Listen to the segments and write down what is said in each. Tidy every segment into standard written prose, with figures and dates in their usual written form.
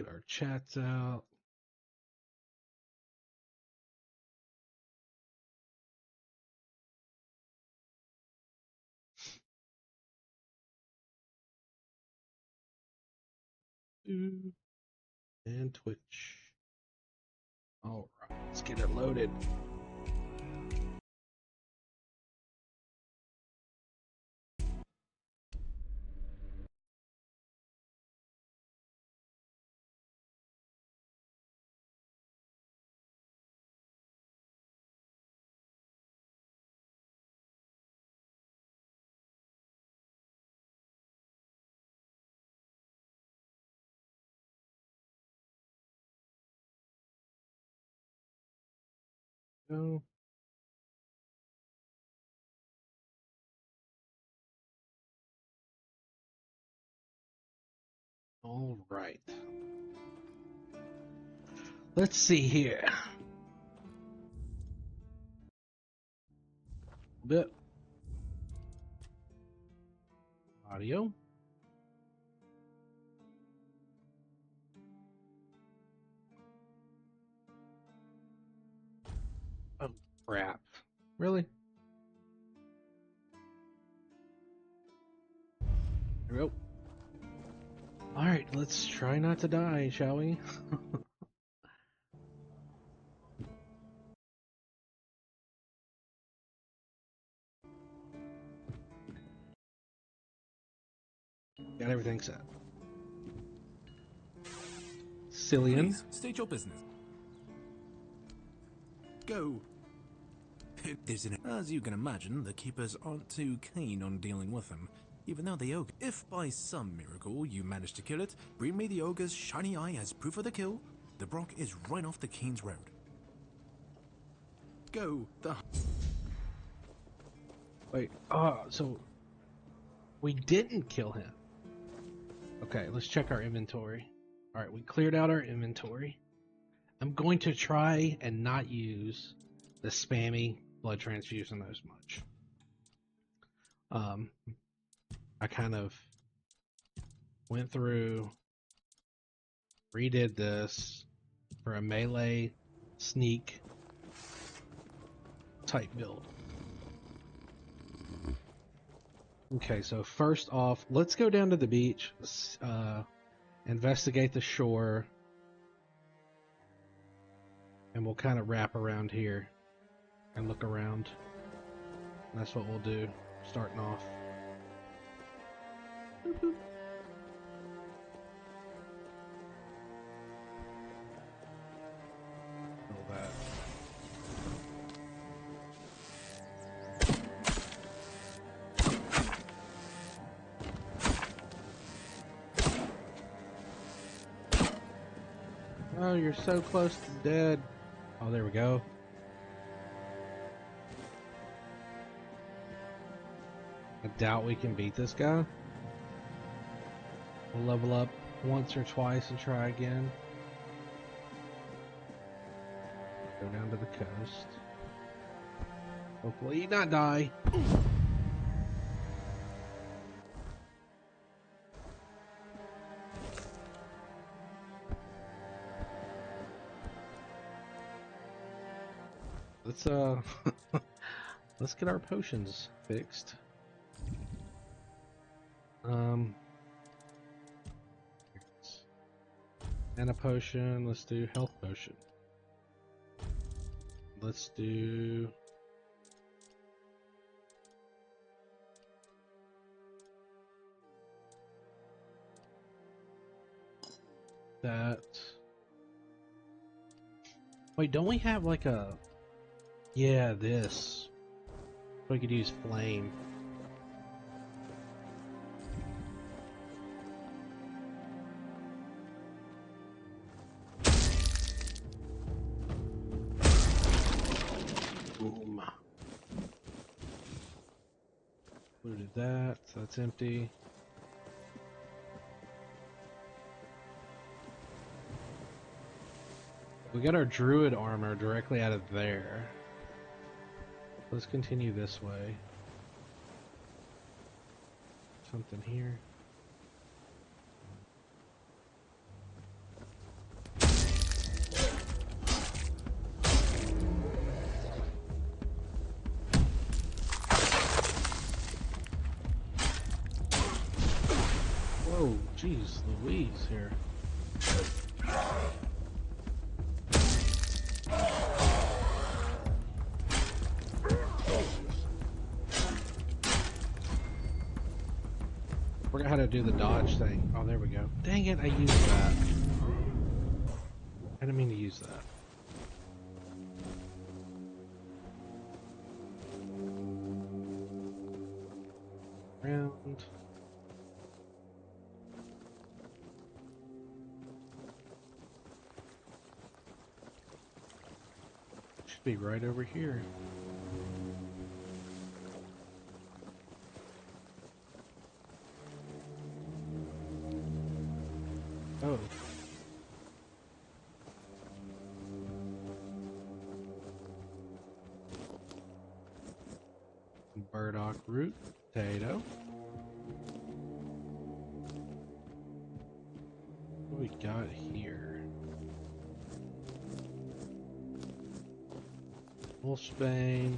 Get our chats out. And Twitch. All right, let's get it loaded. Go. All right. Let's see here. Bit. Audio. Oh, crap. Really? Here we go. All right, let's try not to die, shall we? Got everything set. Cillian. Please, state your business. Go. As you can imagine, the keepers aren't too keen on dealing with him, even though the ogre... If by some miracle you manage to kill it, bring me the ogre's shiny eye as proof of the kill. The Brock is right off the Keen's Road. Go. Wait, so we didn't kill him. Okay, let's check our inventory. All right, we cleared out our inventory. I'm going to try and not use the spammy blood transfusion as much. I kind of went through, redid this for a melee sneak type build. Okay, so first off, let's go down to the beach, investigate the shore, and we'll kind of wrap around here and look around. That's what we'll do, starting off. Boop, boop. Kill that. Oh, you're so close to dead. Oh, there we go. I doubt we can beat this guy. We'll level up once or twice and try again. Go down to the coast. Hopefully not die. Let's let's get our potions fixed. And a potion. Let's do health potion. Let's do that. Wait, don't we have like a... Yeah, this. We could use flame. Boom. Looted that, so that's empty. We got our druid armor directly out of there. Let's continue this way. Something here. Oh, jeez, Louise here. Forgot how to do the dodge thing. Oh, there we go. Dang it, I used that. I didn't mean to use that. Round. Should be right over here. Oh. Burdock root, potato. What we got here? Wolfsbane.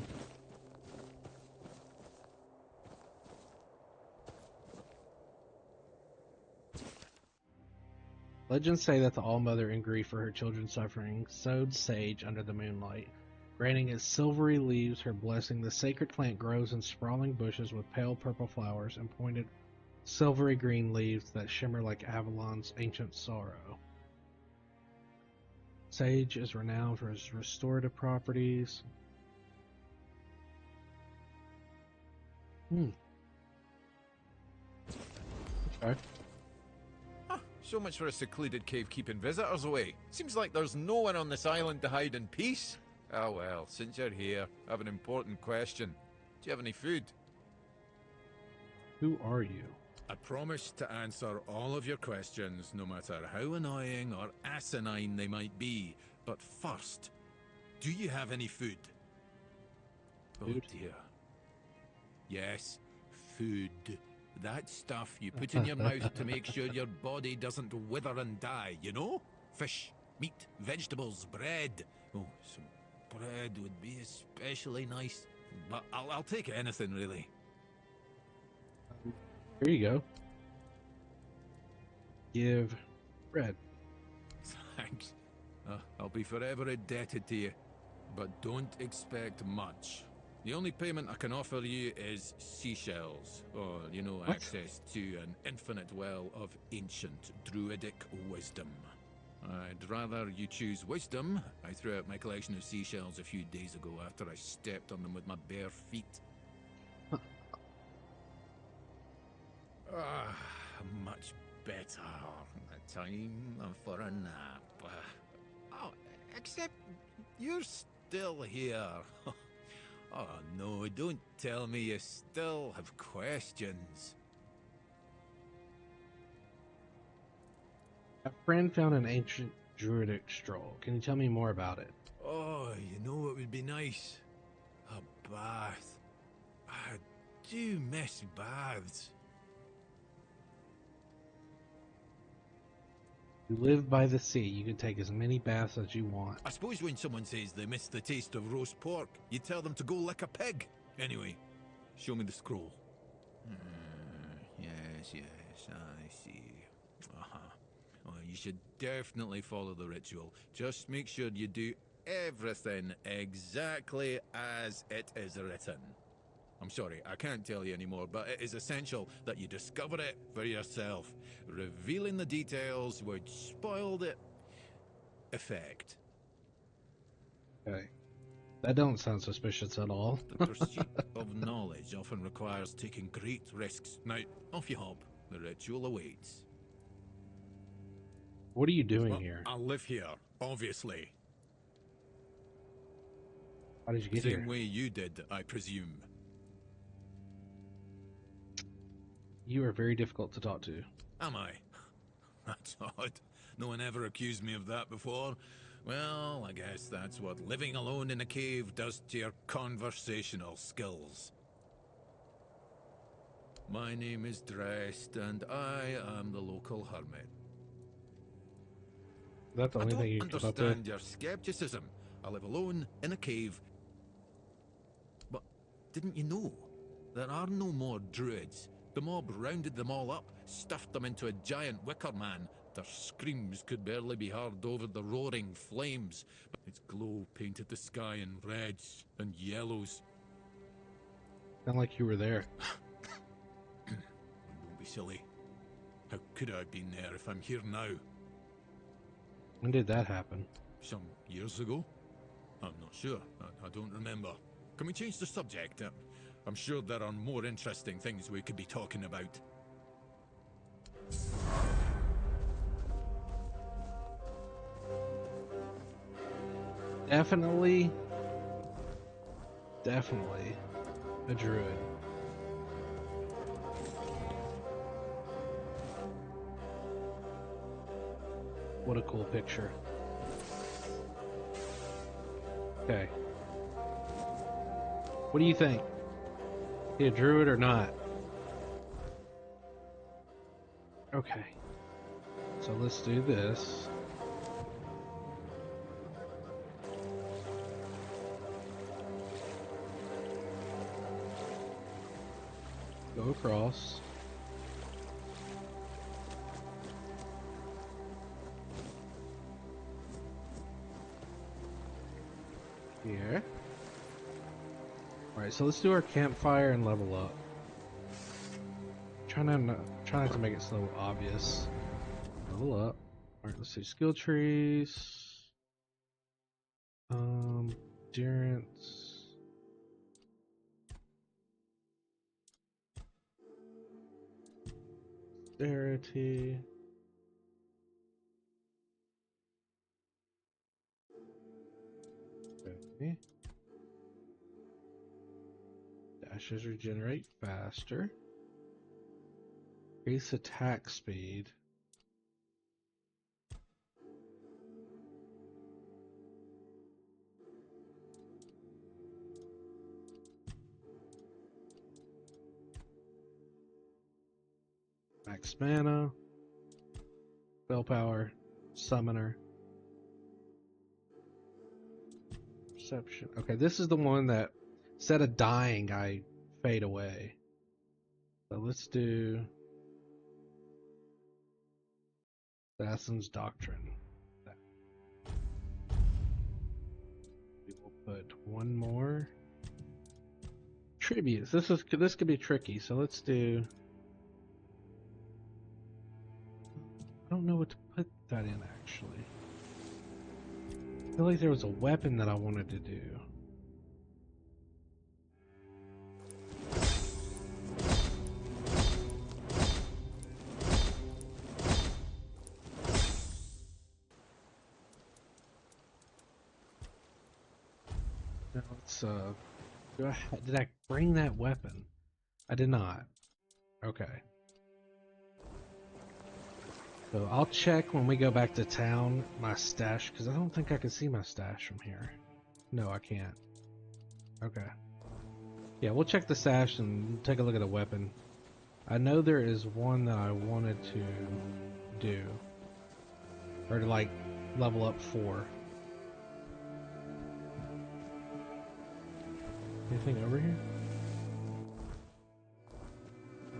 Legends say that the All-Mother, in grief for her children's suffering, sowed sage under the moonlight. Granting its silvery leaves her blessing, the sacred plant grows in sprawling bushes with pale purple flowers and pointed silvery green leaves that shimmer like Avalon's ancient sorrow. Sage is renowned for its restorative properties. Okay. So much for a secluded cave keeping visitors away. Seems like there's no one on this island to hide in peace. Ah well, since you're here, I have an important question. Do you have any food? Who are you? I promise to answer all of your questions, no matter how annoying or asinine they might be. But first, do you have any food? Food? Oh dear. Yes, food. That stuff you put in your mouth to make sure your body doesn't wither and die, you know? Fish, meat, vegetables, bread. Oh, some bread would be especially nice. But I'll take anything, really. Here you go. Give bread. Thanks. I'll be forever indebted to you. But don't expect much. The only payment I can offer you is seashells, or, you know, What? access to an infinite well of ancient druidic wisdom. I'd rather you choose wisdom. I threw out my collection of seashells a few days ago after I stepped on them with my bare feet. Much better. Time for a nap. Oh, except you're still here. Oh no, don't tell me you still have questions. A friend found an ancient druidic scroll. Can you tell me more about it? Oh, you know what would be nice? A bath. I do miss baths. You live by the sea. You can take as many baths as you want. I suppose when someone says they miss the taste of roast pork, you tell them to go lick a pig. Anyway, show me the scroll. Yes, I see. Well, you should definitely follow the ritual. Just make sure you do everything exactly as it is written. I'm sorry, I can't tell you anymore, but it is essential that you discover it for yourself. Revealing the details would spoil the effect. Okay. That don't sound suspicious at all. The pursuit of knowledge often requires taking great risks. Now, off you hop. The ritual awaits. What are you doing here? I live here, obviously. How did you get Same here? way you did, I presume. You are very difficult to talk to. Am I? That's odd. No one ever accused me of that before. Well, I guess that's what living alone in a cave does to your conversational skills. My name is Drest, and I am the local hermit. Is that the only thing you I can don't keep up with? understand your skepticism. I live alone in a cave. But didn't you know? There are no more druids. The mob rounded them all up, stuffed them into a giant wicker man. Their screams could barely be heard over the roaring flames. Its glow painted the sky in reds and yellows. Sound like you were there. Don't be silly. How could I have been there if I'm here now? When did that happen? Some years ago? I'm not sure. I don't remember. Can we change the subject? I'm sure there are more interesting things we could be talking about. Definitely a druid. What a cool picture. Okay. What do you think? Is he a druid or not? Okay. So let's do this. Go across. Here. Alright, so let's do our campfire and level up. Try not to make it so obvious. Level up. Alright, let's see. Skill trees. Endurance. Dexterity. Okay. Dashes regenerate faster. Increase attack speed. Max mana. Spell power. Summoner. Perception. Okay, this is the one that instead of dying, I fade away. So let's do Assassin's Doctrine. We will put one more. Tributes. This could be tricky, so let's do. I don't know what to put that in actually. I feel like there was a weapon that I wanted to do. Now let's did I bring that weapon? I did not. Okay. So I'll check when we go back to town my stash, because I don't think I can see my stash from here. No, I can't. Okay. Yeah, we'll check the stash and take a look at the weapon. I know there is one that I wanted to do. Or to like level up for. Anything over here?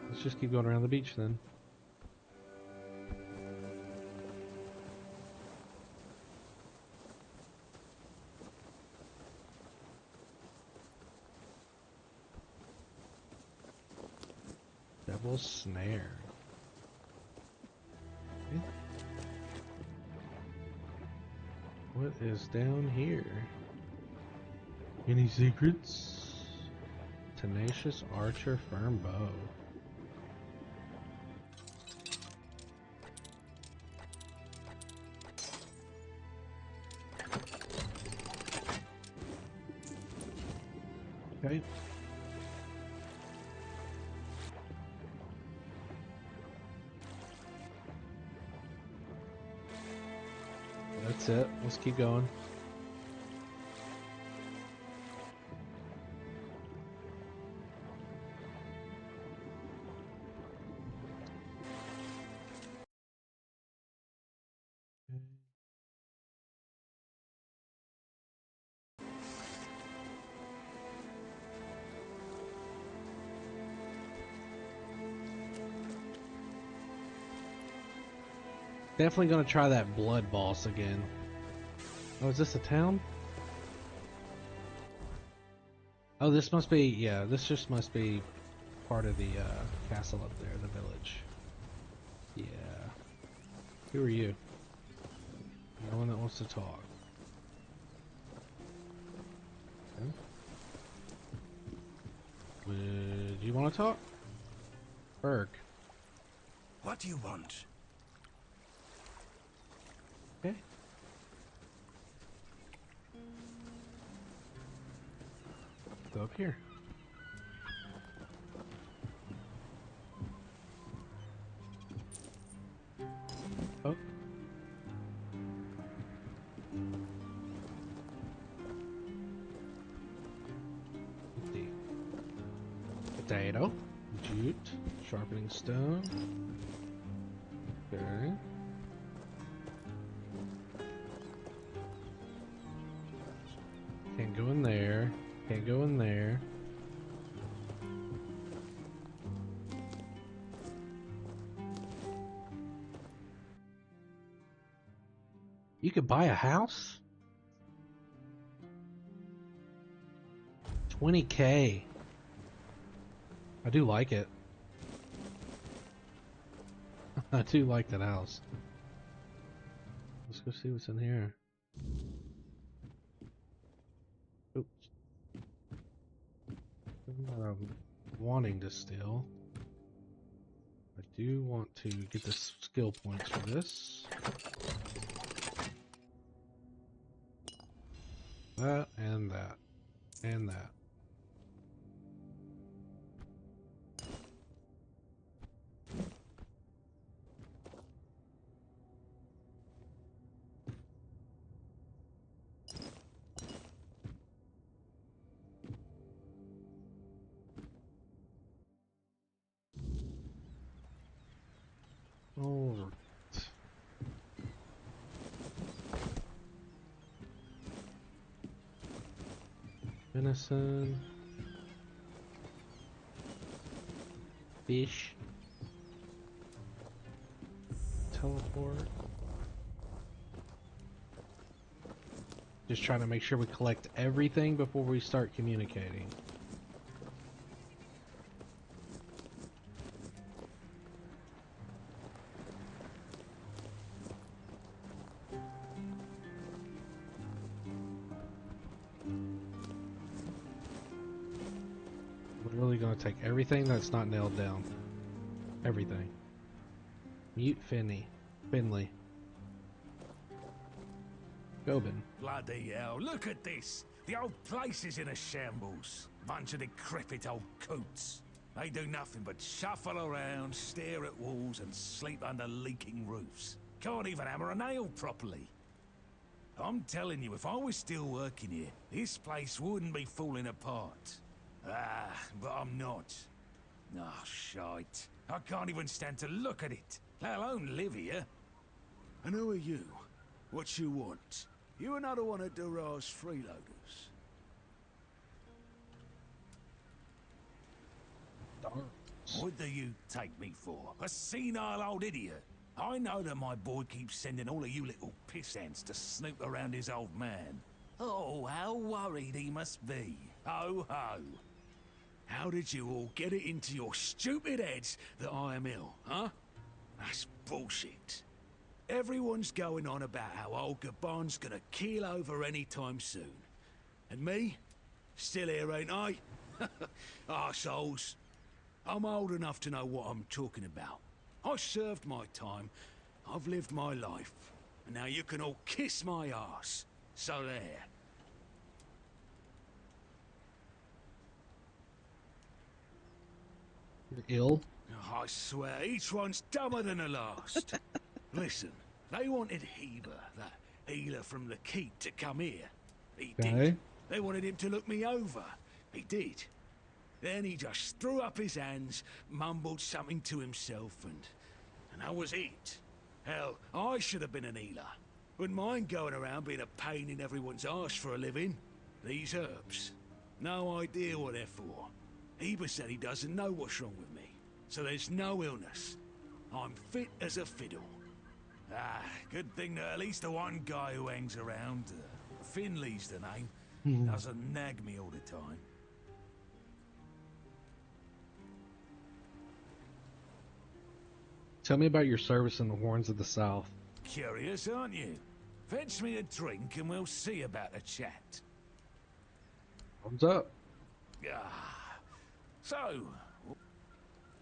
Let's just keep going around the beach then. Devil's Snare. Okay. What is down here? Any secrets? Tenacious Archer Firm Bow. Okay. That's it. Let's keep going. Definitely gonna try that blood boss again. Oh, is this a town? Oh, this must be, yeah, this just must be part of the castle up there, the village. Yeah. Who are you? No one that wants to talk. Okay. Would you want to talk? Berg. What do you want? Okay. Go up here. Oh. Let's see. Potato. Jute. Sharpening stone. Okay. Can't go in there. Can't go in there. You could buy a house? 20K. I do like it. I do like that house. Let's go see what's in here. Oops. I'm wanting to steal. I do want to get the skill points for this. That and that. And that. All right. Venison. Fish. Teleport. Just trying to make sure we collect everything before we start communicating. We're really going to take everything that's not nailed down. Everything. Mute Finley. Gobin. Bloody hell, look at this! The old place is in a shambles. Bunch of decrepit old coots. They do nothing but shuffle around, stare at walls, and sleep under leaking roofs. Can't even hammer a nail properly. I'm telling you, if I was still working here, this place wouldn't be falling apart. Ah, but I'm not. Oh, shite. I can't even stand to look at it, let alone live here. And who are you? What you want? You another one of Durar's freeloaders? What do you take me for? A senile old idiot? I know that my boy keeps sending all of you little pissants to snoop around his old man. Oh, how worried he must be. Ho ho. How did you all get it into your stupid heads that I am ill, huh? That's bullshit. Everyone's going on about how old Gabon's gonna keel over anytime soon. And me? Still here, ain't I? Arseholes. I'm old enough to know what I'm talking about. I served my time. I've lived my life. And now you can all kiss my arse. So there. You're ill? I swear, each one's dumber than the last. Listen, they wanted Heber, that healer from the keep, to come here. He did. They wanted him to look me over. He did. Then he just threw up his hands, mumbled something to himself, and that was it. Hell, I should have been an healer. Wouldn't mind going around being a pain in everyone's arse for a living. These herbs. No idea what they're for. Heber said he doesn't know what's wrong with me, so there's no illness. I'm fit as a fiddle. Ah, good thing that at least the one guy who hangs around, Finley's the name, doesn't nag me all the time. Tell me about your service in the Horns of the South. Curious, aren't you? Fetch me a drink and we'll see about a chat. Thumbs up. Ah, so,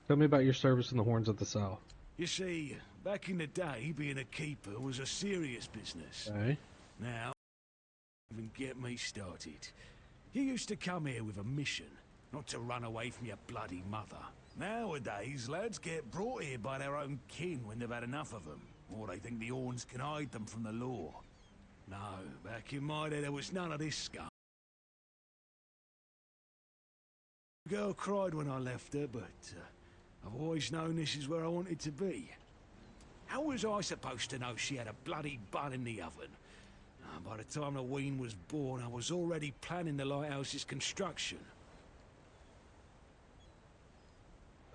Tell me about your service in the Horns of the South. you see, back in the day, being a keeper was a serious business. Okay. Now, even get me started. You used to come here with a mission, not to run away from your bloody mother. Nowadays, lads get brought here by their own kin when they've had enough of them, or they think the Horns can hide them from the law. No, back in my day, there was none of this scum. The girl cried when I left her, but I've always known this is where I wanted to be. How was I supposed to know she had a bloody bun in the oven? By the time the wean was born, I was already planning the lighthouse's construction.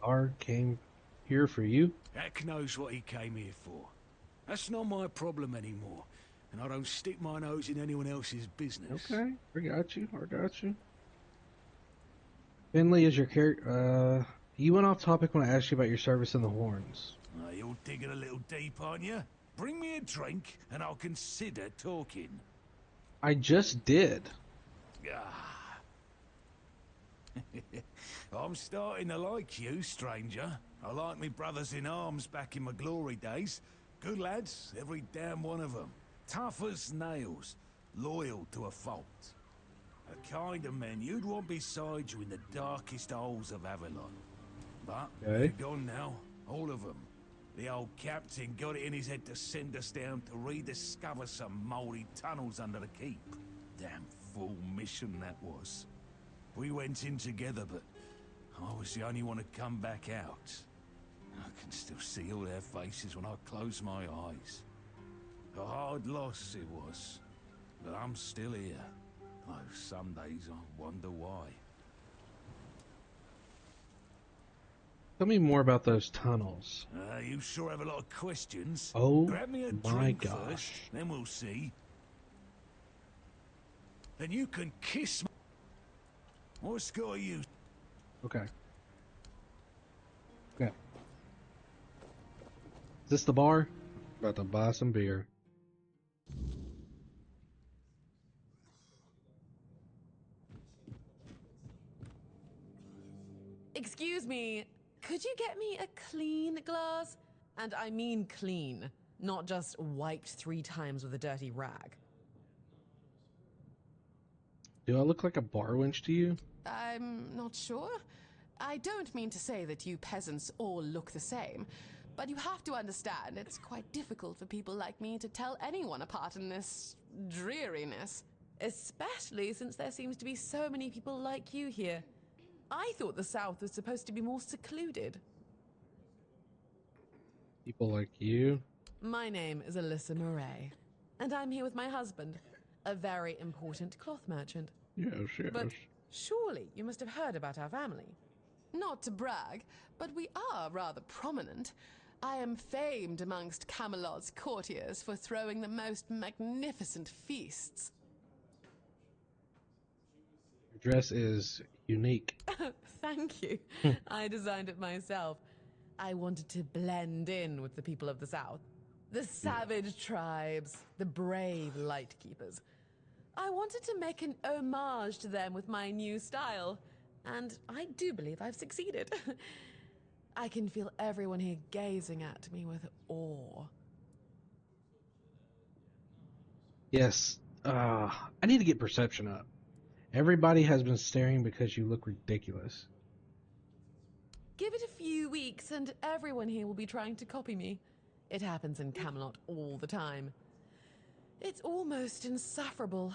R came here for you? Heck knows what he came here for. That's not my problem anymore, and I don't stick my nose in anyone else's business. Okay, I got you. I got you. Finley is your character. You went off topic when I asked you about your service in the Horns. You're digging a little deep, aren't you? Bring me a drink, and I'll consider talking. I just did. Ah. I'm starting to like you, stranger. I like me brothers in arms back in my glory days. Good lads, every damn one of them. Tough as nails, loyal to a fault. The kind of men you'd want beside you in the darkest holes of Avalon. But they're gone now, all of them. The old captain got it in his head to send us down to rediscover some mouldy tunnels under the keep. Damn fool mission that was. We went in together, but I was the only one to come back out. I can still see all their faces when I close my eyes. A hard loss it was, but I'm still here. Though some days I wonder why. Tell me more about those tunnels. You sure have a lot of questions. Oh Grab me a my drink gosh. first, then we'll see. Then you can kiss me. What's got you? Okay. Okay. Is this the bar? About to buy some beer. Excuse me, could you get me a clean glass? And I mean clean, not just wiped 3 times with a dirty rag. Do I look like a bar wench to you? I'm not sure. I don't mean to say that you peasants all look the same, but you have to understand it's quite difficult for people like me to tell anyone apart in this dreariness. Especially since there seems to be so many people like you here. I thought the South was supposed to be more secluded. People like you? My name is Alyssa Murray, and I'm here with my husband, a very important cloth merchant. Yes, yes. But surely you must have heard about our family. Not to brag, but we are rather prominent. I am famed amongst Camelot's courtiers for throwing the most magnificent feasts. Your dress is unique. Thank you. I designed it myself. I wanted to blend in with the people of the South. The savage tribes, the brave lightkeepers. I wanted to make an homage to them with my new style, and I do believe I've succeeded. I can feel everyone here gazing at me with awe. Yes. I need to get perception up. Everybody has been staring because you look ridiculous. Give it a few weeks and everyone here will be trying to copy me. It happens in Camelot all the time. It's almost insufferable.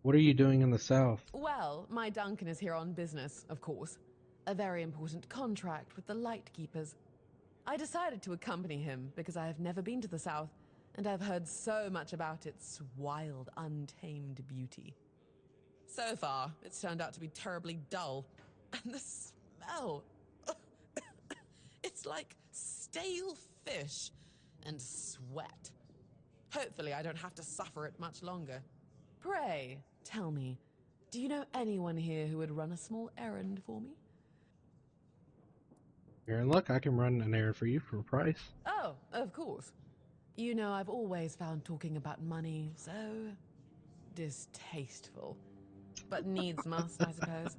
What are you doing in the South? Well, my Duncan is here on business, of course. A very important contract with the Lightkeepers. I decided to accompany him because I have never been to the South, and I've heard so much about its wild, untamed beauty. So far, it's turned out to be terribly dull. And the smell! It's like stale fish and sweat. Hopefully I don't have to suffer it much longer. Pray, tell me, do you know anyone here who would run a small errand for me? Aaron, look, I can run an errand for you for a price. Oh, of course. You know, I've always found talking about money so distasteful. But needs must, I suppose.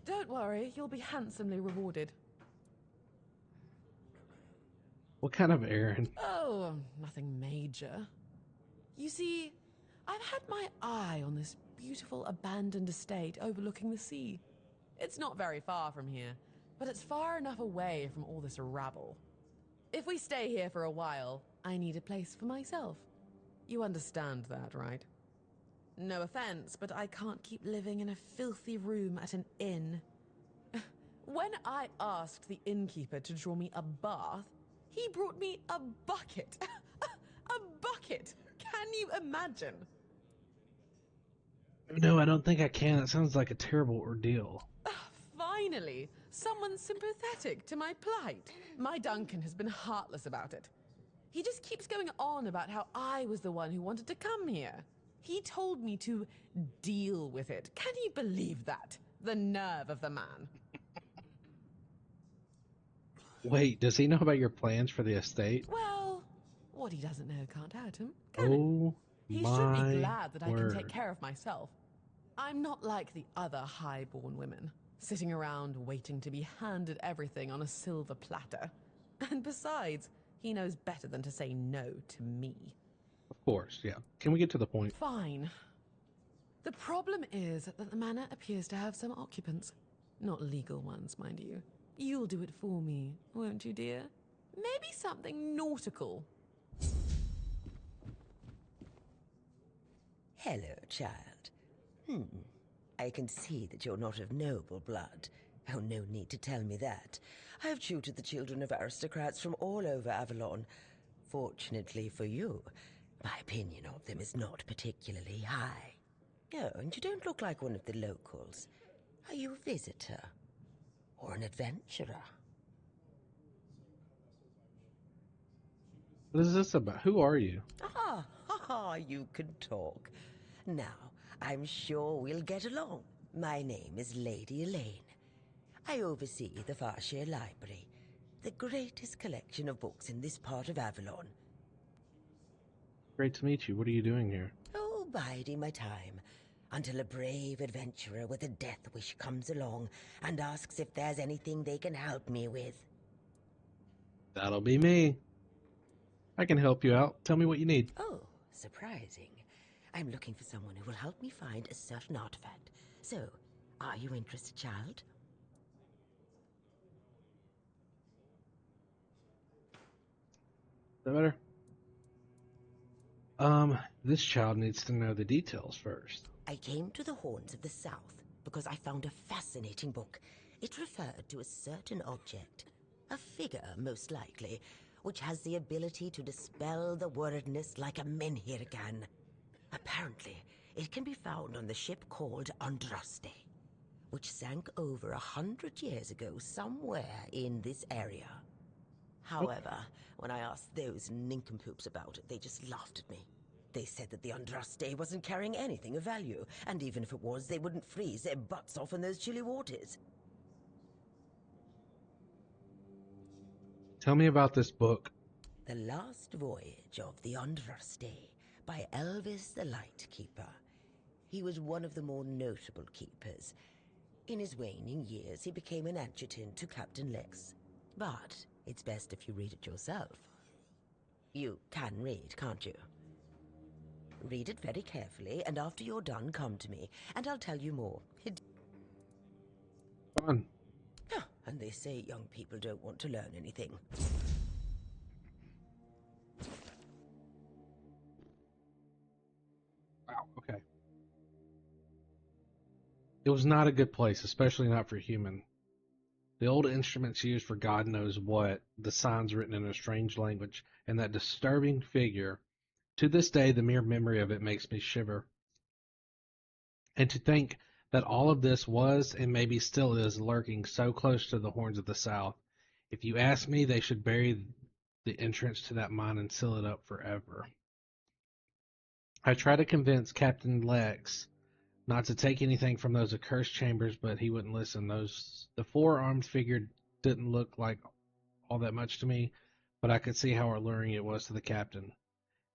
Don't worry, you'll be handsomely rewarded. What kind of errand? Oh, nothing major. You see, I've had my eye on this beautiful abandoned estate overlooking the sea. It's not very far from here, but it's far enough away from all this rabble. If we stay here for a while, I need a place for myself. You understand that, right? No offense, but I can't keep living in a filthy room at an inn. When I asked the innkeeper to draw me a bath, he brought me a bucket. A bucket! Can you imagine? No, I don't think I can. It sounds like a terrible ordeal. Finally, someone sympathetic to my plight. My Duncan has been heartless about it. He just keeps going on about how I was the one who wanted to come here. He told me to deal with it. Can you believe that? The nerve of the man. Wait, does he know about your plans for the estate? Well, what he doesn't know can't hurt him, can it? Oh, He my should be glad that I can take word. care of myself. I'm not like the other high-born women, sitting around waiting to be handed everything on a silver platter. And besides, he knows better than to say no to me. Of course, yeah. Can we get to the point? Fine. The problem is that the manor appears to have some occupants. Not legal ones, mind you. You'll do it for me, won't you, dear? Maybe something nautical. Hello, child. I can see that you're not of noble blood. Oh, no need to tell me that. I've tutored the children of aristocrats from all over Avalon. Fortunately for you, my opinion of them is not particularly high. Oh, and you don't look like one of the locals. Are you a visitor? Or an adventurer? What is this about? Who are you? You can talk. Now, I'm sure we'll get along. My name is Lady Elaine. I oversee the Farshire Library, the greatest collection of books in this part of Avalon. Great to meet you. What are you doing here? Oh, biding my time, until a brave adventurer with a death wish comes along and asks if there's anything they can help me with. That'll be me. I can help you out. Tell me what you need. Oh, surprising. I'm looking for someone who will help me find a certain artifact. So, are you interested, child? Is that better? This child needs to know the details first. I came to the Horns of the South because I found a fascinating book. It referred to a certain object, a figure most likely, which has the ability to dispel the Wyrdness like a menhir can. Apparently, it can be found on the ship called Andraste, which sank over 100 years ago somewhere in this area. However, when I asked those nincompoops about it, they just laughed at me. They said that the Andraste wasn't carrying anything of value, and even if it was, they wouldn't freeze their butts off in those chilly waters. Tell me about this book. The Last Voyage of the Andraste by Elvis the Lightkeeper. He was one of the more notable keepers. In his waning years, he became an adjutant to Captain Lex. But it's best if you read it yourself. You can read, can't you? Read it very carefully, and after you're done, come to me, and I'll tell you more. Fun. And they say young people don't want to learn anything. Wow, okay. It was not a good place, especially not for human. The old instruments used for God knows what, the signs written in a strange language, and that disturbing figure. To this day, the mere memory of it makes me shiver. And to think that all of this was, and maybe still is, lurking so close to the Horns of the South. If you ask me, they should bury the entrance to that mine and seal it up forever. I tried to convince Captain Lex not to take anything from those accursed chambers, but he wouldn't listen. The four-armed figure didn't look like all that much to me, but I could see how alluring it was to the captain.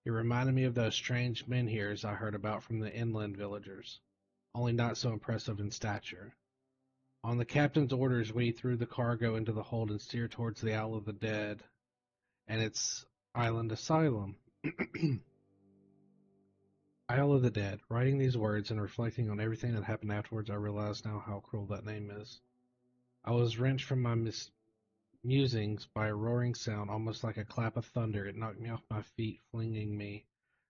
It reminded me of those strange menhirs I heard about from the inland villagers, only not so impressive in stature. On the captain's orders, we threw the cargo into the hold and steered towards the Isle of the Dead and its island asylum. Isle of the Dead. Writing these words and reflecting on everything that happened afterwards, I realize now how cruel that name is. I was wrenched from my musings by a roaring sound, almost like a clap of thunder. It knocked me off my feet, flinging me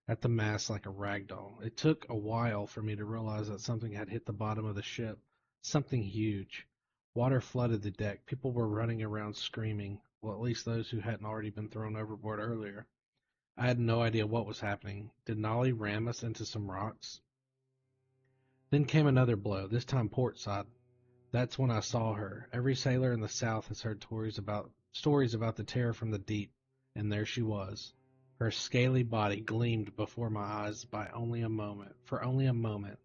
at the mast like a rag doll. It took a while for me to realize that something had hit the bottom of the ship, something huge. Water flooded the deck. People were running around screaming, well, at least those who hadn't already been thrown overboard earlier. I had no idea what was happening. Did Nolly ram us into some rocks? Then came another blow, this time port side. That's when I saw her. Every sailor in the South has heard stories about the terror from the deep, and there she was. Her scaly body gleamed before my eyes for only a moment.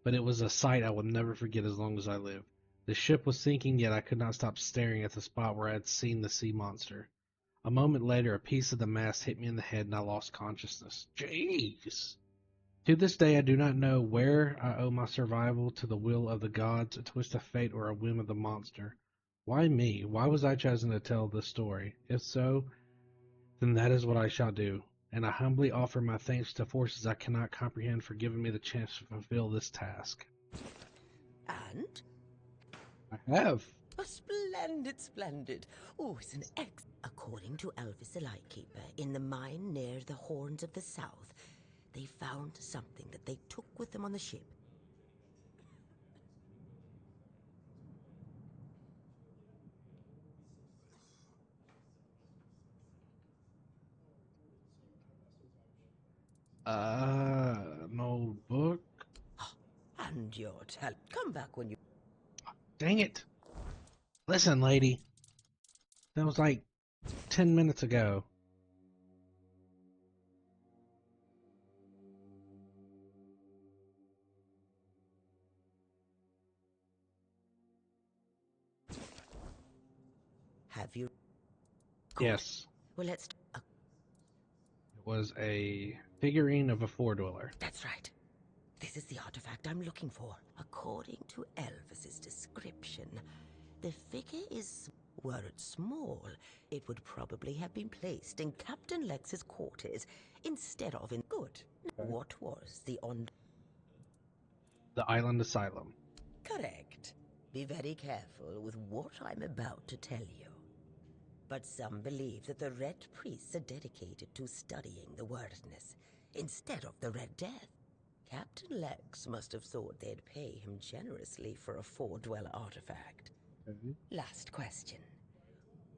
But it was a sight I will never forget as long as I live. The ship was sinking, yet I could not stop staring at the spot where I had seen the sea monster. A moment later, a piece of the mast hit me in the head, and I lost consciousness. Jeez! To this day, I do not know where I owe my survival to the will of the gods, a twist of fate, or a whim of the monster. Why me? Why was I chosen to tell this story? If so, then that is what I shall do, and I humbly offer my thanks to forces I cannot comprehend for giving me the chance to fulfill this task. And? I have. Oh, splendid, splendid. Oh, it's an ex. According to Elvis the Lightkeeper, in the mine near the Horns of the South, they found something that they took with them on the ship. An old book? And your help. Come back when you... Dang it. Listen, lady. That was like 10 minutes ago. Have you... Good. Yes. Well, let's... It was a figurine of a four-dweller. That's right. This is the artifact I'm looking for. According to Elvis's description, the figure is, were it small, it would probably have been placed in Captain Lex's quarters instead of in... Good. Okay. What was the The Island Asylum. Correct. Be very careful with what I'm about to tell you. But some believe that the Red Priests are dedicated to studying the Wyrdness instead of the Red Death. Captain Lex must have thought they'd pay him generously for a four-dweller artifact. Okay. Last question.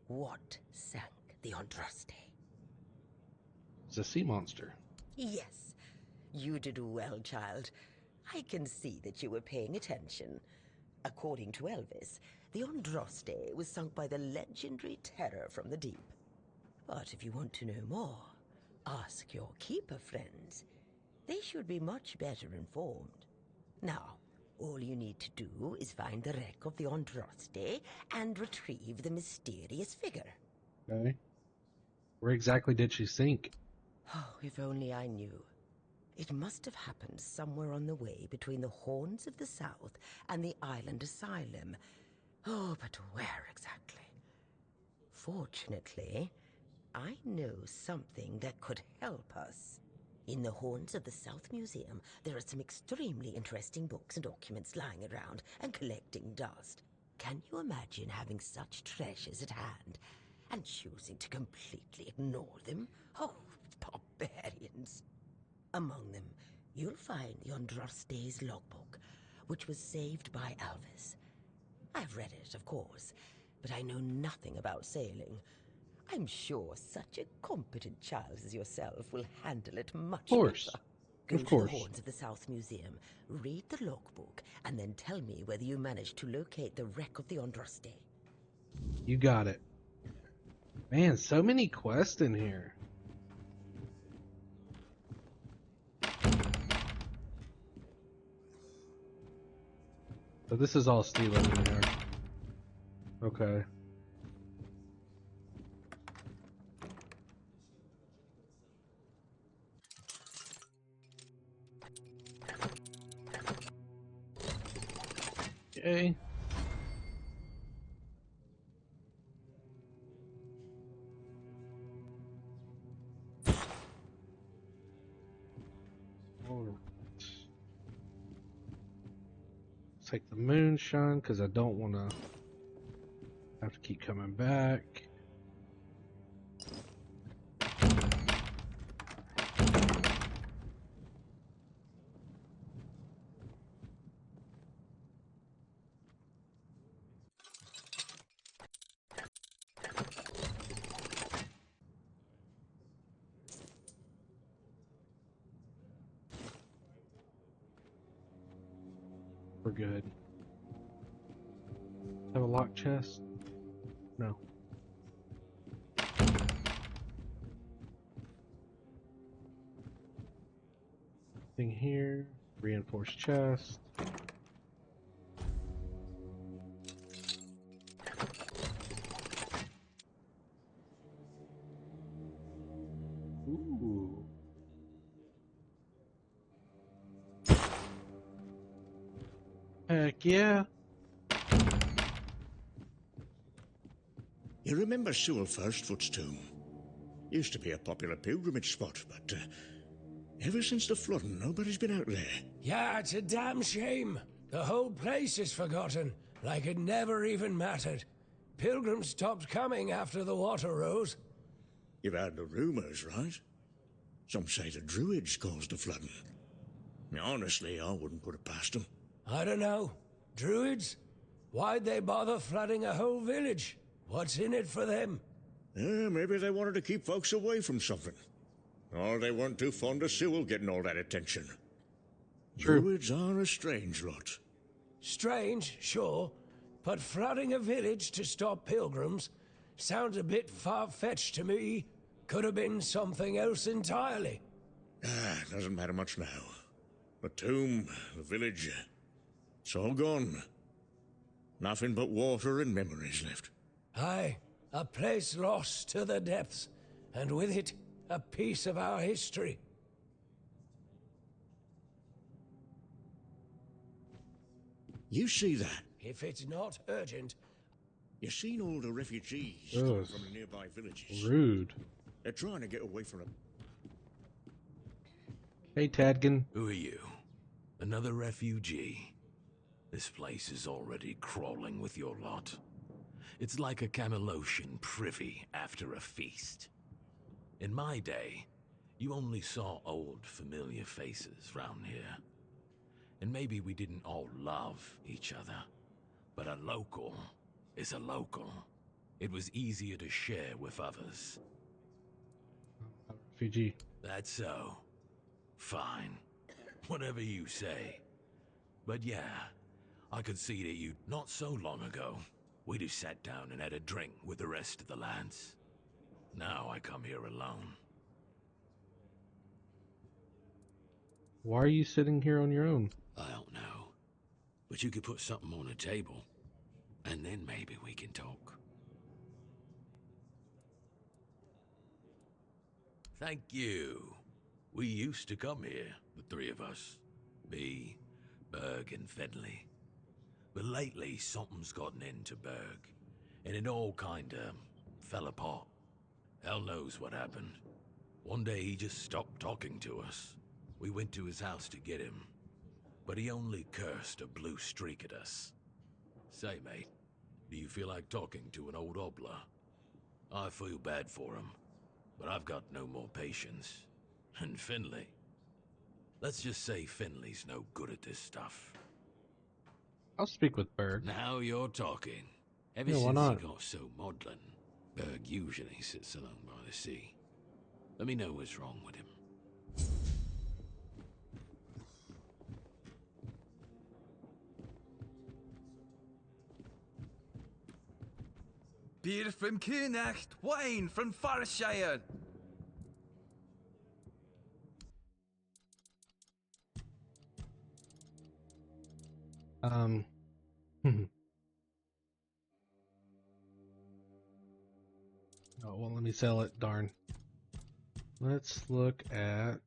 What sank the Andraste? It's a sea monster. Yes, you did well, child. I can see that you were paying attention. According to Elvis, the Andraste was sunk by the legendary terror from the deep. But if you want to know more, ask your keeper friends. They should be much better informed. Now, all you need to do is find the wreck of the Andraste and retrieve the mysterious figure. Okay. Where exactly did she sink? Oh, if only I knew. It must have happened somewhere on the way between the Horns of the South and the Island Asylum. Oh, but where exactly? Fortunately, I know something that could help us. In the Horns of the South Museum, there are some extremely interesting books and documents lying around and collecting dust. Can you imagine having such treasures at hand and choosing to completely ignore them? Oh, barbarians. Among them, you'll find the Andraste's logbook, which was saved by Elvis. I've read it, of course, but I know nothing about sailing. I'm sure such a competent child as yourself will handle it much better. Go to the Horns of the South Museum, read the logbook, and then tell me whether you managed to locate the wreck of the Andraste. You got it. Man, so many quests in here. So this is all stealing in here. Okay. Okay. Alright. Take the moonshine because I don't want to have to keep coming back. We're good. Have a lock chest? No. Thing here. Reinforced chest. Ooh. Heck yeah. You remember Sewell Firstfoot's tomb? Used to be a popular pilgrimage spot, but ever since the flooding, nobody's been out there. Yeah, it's a damn shame. The whole place is forgotten, like it never even mattered. Pilgrims stopped coming after the water rose. You've heard the rumors, right? Some say the Druids caused the flooding. Honestly, I wouldn't put it past them. I don't know. Druids? Why'd they bother flooding a whole village? What's in it for them? Maybe they wanted to keep folks away from something. Or they weren't too fond of Sewell getting all that attention. True. Druids are a strange lot. Strange, sure. But flooding a village to stop pilgrims sounds a bit far-fetched to me. Could have been something else entirely. Doesn't matter much now. The tomb, the village, it's all gone. Nothing but water and memories left. Aye, a place lost to the depths, and with it, a piece of our history. You see that? If it's not urgent, You seen all the refugees Ugh. from the nearby villages? Rude. They're trying to get away from the... Hey, Tadkin. Who are you? Another refugee? This place is already crawling with your lot. It's like a Camelosian privy after a feast. In my day, you only saw old, familiar faces round here. And maybe we didn't all love each other, but a local is a local. It was easier to share with others. Refugee. That's so. Fine. Whatever you say. But yeah, I could see that you not so long ago. We just sat down and had a drink with the rest of the lads. Now I come here alone. Why are you sitting here on your own? I don't know. But you could put something on the table. And then maybe we can talk. Thank you. We used to come here, the three of us. Me, Berg, and Fedley. But lately, something's gotten into Berg. And it all kinda fell apart. Hell knows what happened. One day he just stopped talking to us. We went to his house to get him. But he only cursed a blue streak at us. Say, mate, do you feel like talking to an old obla? I feel bad for him, but I've got no more patience. And Finley. Let's just say Finley's no good at this stuff. I'll speak with Berg. Now you're talking. Ever Yeah, why since not? he got so maudlin, Berg usually sits alone by the sea. Let me know what's wrong with him. Beer from Kunacht, wine from Farshire. Oh, well, let me sell it. Darn. Let's look at...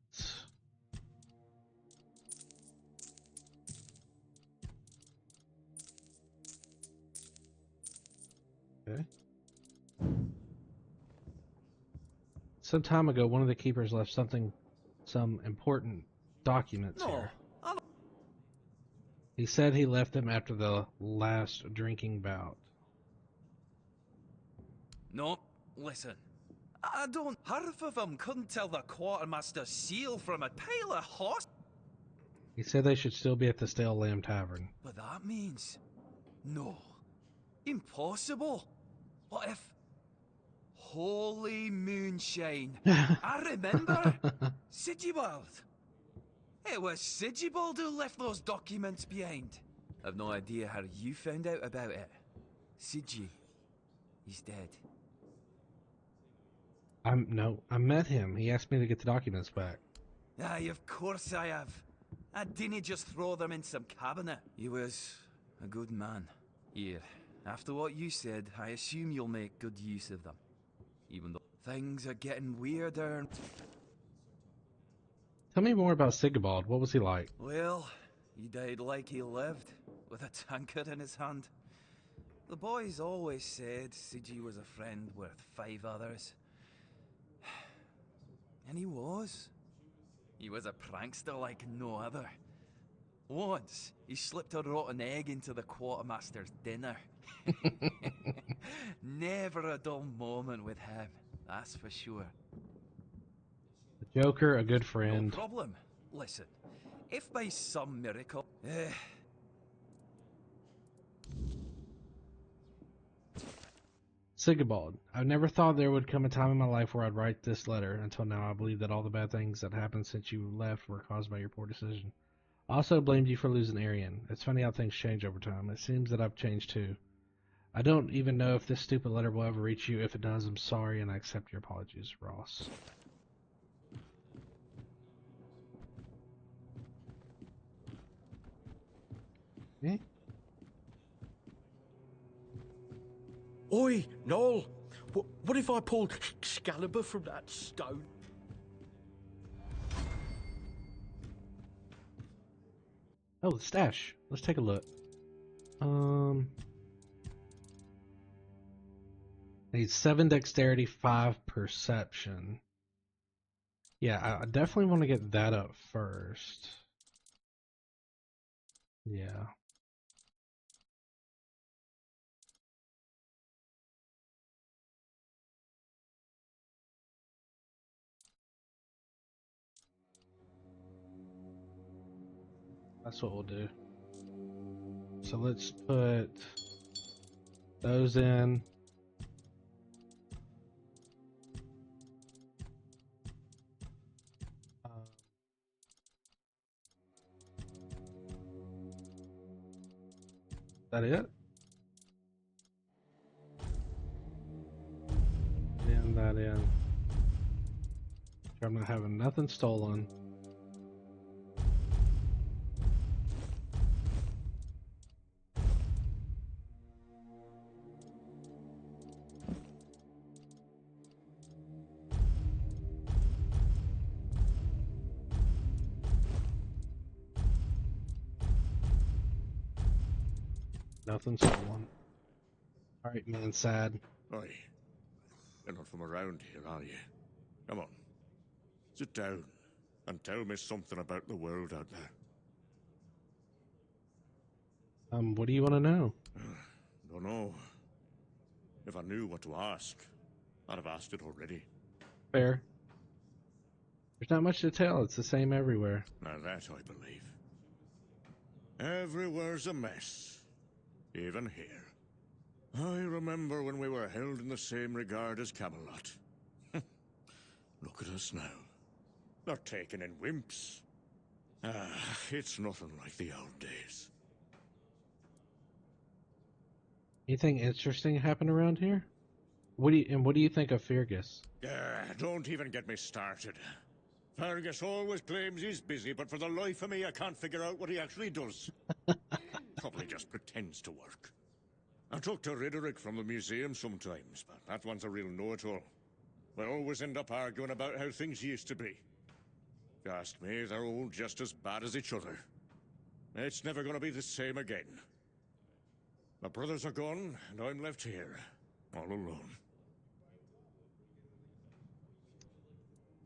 Okay. Some time ago, one of the keepers left some important documents here. He said he left them after the last drinking bout. No, listen. I don't. Half of them couldn't tell the quartermaster's seal from a pile of horse. He said they should still be at the Stale Lamb Tavern. But that means no, impossible. What if? Holy moonshine! I remember Sigibald. It was Sigibald who left those documents behind. I've no idea how you found out about it. Sigi, he's dead. I met him. He asked me to get the documents back. Aye, of course I have. I didn't just throw them in some cabinet. He was a good man. Here, after what you said, I assume you'll make good use of them. Even though things are getting weirder. Tell me more about Sigibald. What was he like? Well, he died like he lived, with a tankard in his hand. The boys always said Sigi was a friend worth 5 others. And he was. He was a prankster like no other. Once, he slipped a rotten egg into the quartermaster's dinner. Never a dull moment with him, that's for sure. The Joker, a good friend. No problem. Listen, if by some miracle... Sigibald, I've never thought there would come a time in my life where I'd write this letter. Until now, I believe that all the bad things that happened since you left were caused by your poor decision. I also blamed you for losing Arian. It's funny how things change over time. It seems that I've changed too. I don't even know if this stupid letter will ever reach you. If it does, I'm sorry and I accept your apologies, Ross. Okay. Oi, Noel! What if I pulled Excalibur from that stone? Oh, the stash. Let's take a look. Needs 7 dexterity, 5 perception. Yeah, I definitely want to get that up first. Yeah. That's what we'll do. So let's put those in. Is that it? And that in. I'm not having nothing stolen. Nothing stolen. Alright, man, sad. Oi, you're not from around here, are you? Come on, sit down and tell me something about the world out there. What do you want to know? Don't know. If I knew what to ask, I'd have asked it already. Fair. There's not much to tell. It's the same everywhere. Now that I believe. Everywhere's a mess. Even here. I remember when we were held in the same regard as Camelot. Look at us now. They're taken in wimps. It's nothing like the old days. Anything interesting happen around here? What do you think of Fergus? Don't even get me started. Fergus always claims he's busy, but for the life of me, I can't figure out what he actually does. Probably just pretends to work. I talk to Riderick from the museum sometimes, but that one's a real know-it-all. We always end up arguing about how things used to be. If you ask me, they're all just as bad as each other. It's never going to be the same again. My brothers are gone, and I'm left here, all alone.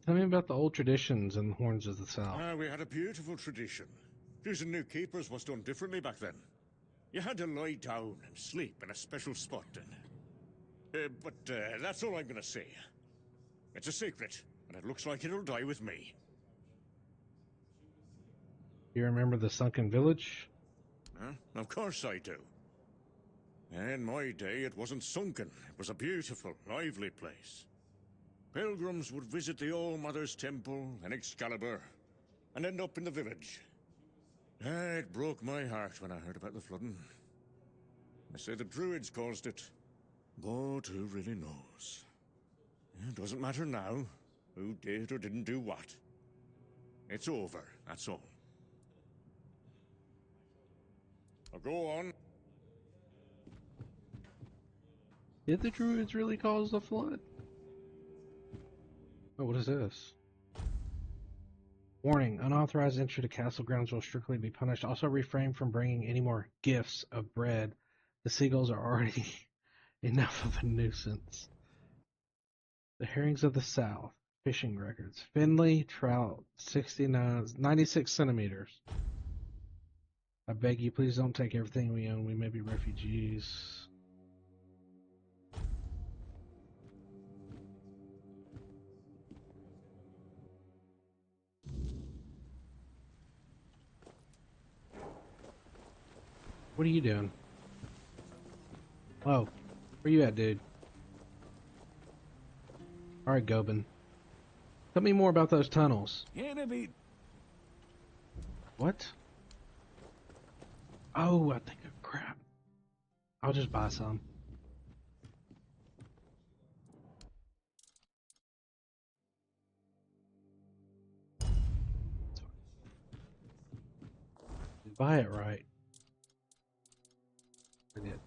Tell me about the old traditions and the Horns of the South. We had a beautiful tradition. Choosing new keepers was done differently back then. You had to lie down and sleep in a special spot. But that's all I'm going to say. It's a secret, and it looks like it'll die with me. You remember the sunken village? Of course I do. In my day, it wasn't sunken. It was a beautiful, lively place. Pilgrims would visit the All-Mother's Temple and Excalibur, and end up in the village. It broke my heart when I heard about the flooding. They say the Druids caused it, but who really knows? It doesn't matter now, who did or didn't do what. It's over, that's all. Now go on. Did the Druids really cause the flood? Oh, what is this? Warning, unauthorized entry to castle grounds will strictly be punished. Also refrain from bringing any more gifts of bread. The seagulls are already enough of a nuisance. The herrings of the South. Fishing records. Finley trout, 96 centimeters. I beg you, please don't take everything we own. We may be refugees. What are you doing? Oh, where you at, dude? Alright, Gobin. Tell me more about those tunnels. What? Oh, I think of crap. I'll just buy some. Buy it right. I did.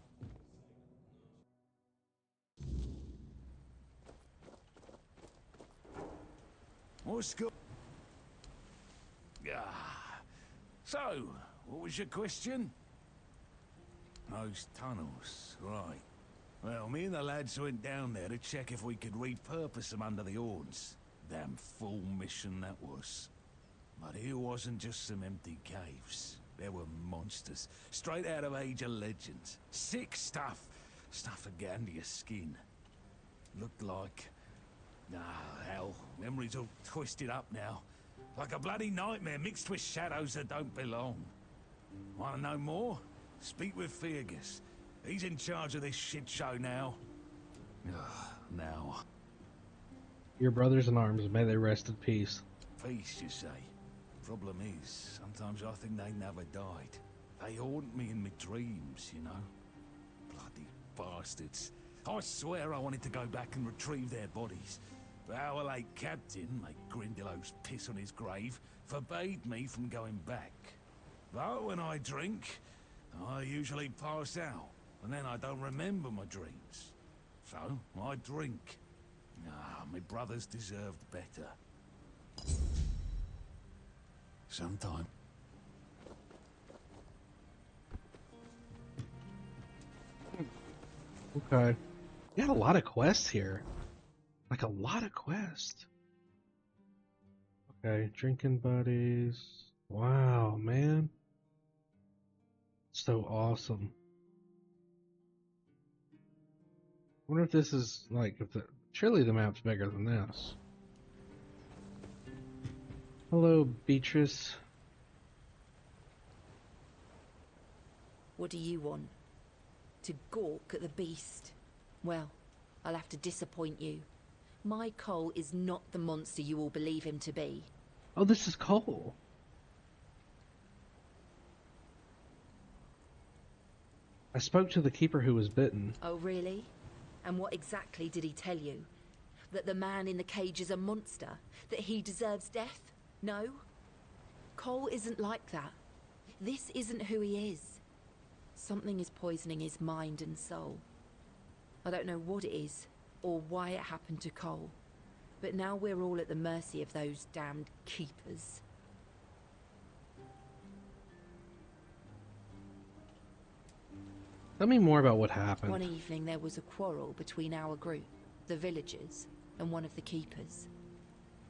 What's go? So, what was your question? Those tunnels, right. Well, me and the lads went down there to check if we could repurpose them under the Horns. Damn fool mission that was. But it wasn't just some empty caves. There were monsters, straight out of Age of Legends. Sick stuff. Stuff to get under your skin. Looked like... hell, memory's all twisted up now. Like a bloody nightmare mixed with shadows that don't belong. Want to know more? Speak with Fergus. He's in charge of this shit show now. Now. Your brothers in arms, may they rest in peace. Peace, you say? Problem is, sometimes I think they never died. They haunt me in my dreams, you know? Bloody bastards. I swear I wanted to go back and retrieve their bodies. But our late captain, like Grindelows piss on his grave, forbade me from going back. But when I drink, I usually pass out, and then I don't remember my dreams. So, I drink. My brothers deserved better. Sometime. Okay. You got a lot of quests here. Like a lot of quests. Okay, drinking buddies. Wow, man. So awesome. I wonder if this is like if the surely the map's bigger than this. Hello, Beatrice. What do you want? To gawk at the beast? Well, I'll have to disappoint you. My Cole is not the monster you all believe him to be. Oh, this is Cole. I spoke to the keeper who was bitten. Oh, really? And what exactly did he tell you? That the man in the cage is a monster? That he deserves death? No? Cole isn't like that. This isn't who he is. Something is poisoning his mind and soul. I don't know what it is, or why it happened to Cole. But now we're all at the mercy of those damned keepers. Tell me more about what happened. One evening there was a quarrel between our group, the villagers, and one of the keepers.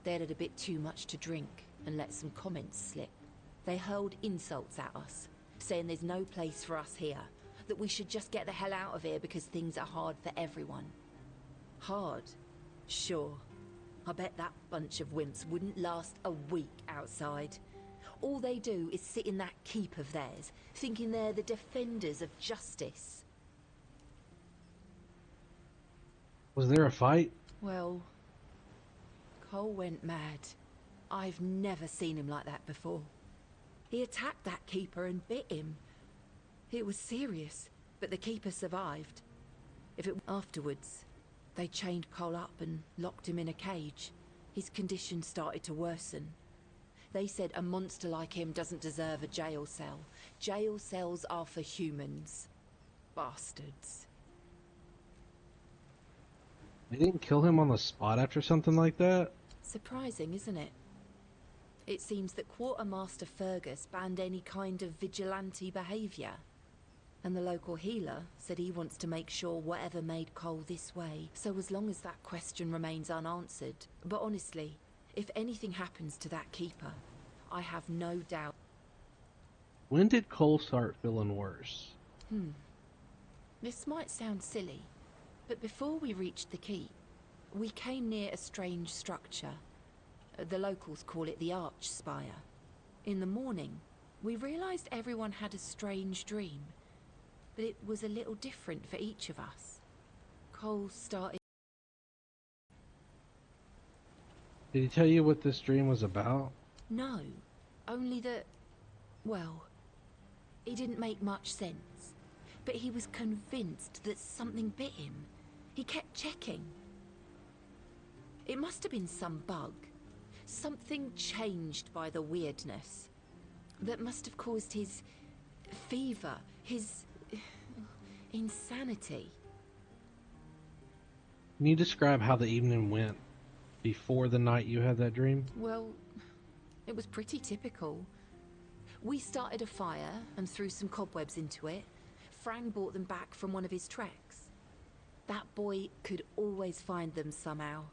They'd had a bit too much to drink and let some comments slip. They hurled insults at us, saying there's no place for us here, that we should just get the hell out of here because things are hard for everyone. Hard? Sure. I bet that bunch of wimps wouldn't last a week outside. All they do is sit in that keep of theirs, thinking they're the defenders of justice. Was there a fight? Well, Cole went mad. I've never seen him like that before. He attacked that keeper and bit him. It was serious, but the keeper survived. Afterwards, they chained Cole up and locked him in a cage. His condition started to worsen. They said a monster like him doesn't deserve a jail cell. Jail cells are for humans. Bastards. They didn't kill him on the spot after something like that? Surprising, isn't it? It seems that Quartermaster Fergus banned any kind of vigilante behaviour. And the local healer said he wants to make sure whatever made Cole this way. So as long as that question remains unanswered. But honestly, if anything happens to that keeper, I have no doubt. When did Cole start feeling worse? This might sound silly, but before we reached the keep, we came near a strange structure. The locals call it the Arch Spire. In the morning, we realized everyone had a strange dream, but it was a little different for each of us. Cole started... Did he tell you what this dream was about? No, only that... well, it didn't make much sense. But he was convinced that something bit him. He kept checking. It must have been some bug. Something changed by the Wyrdness. That must have caused his fever, his insanity. Can you describe how the evening went before the night you had that dream? Well, it was pretty typical. We started a fire and threw some cobwebs into it. Frank brought them back from one of his treks. That boy could always find them somehow.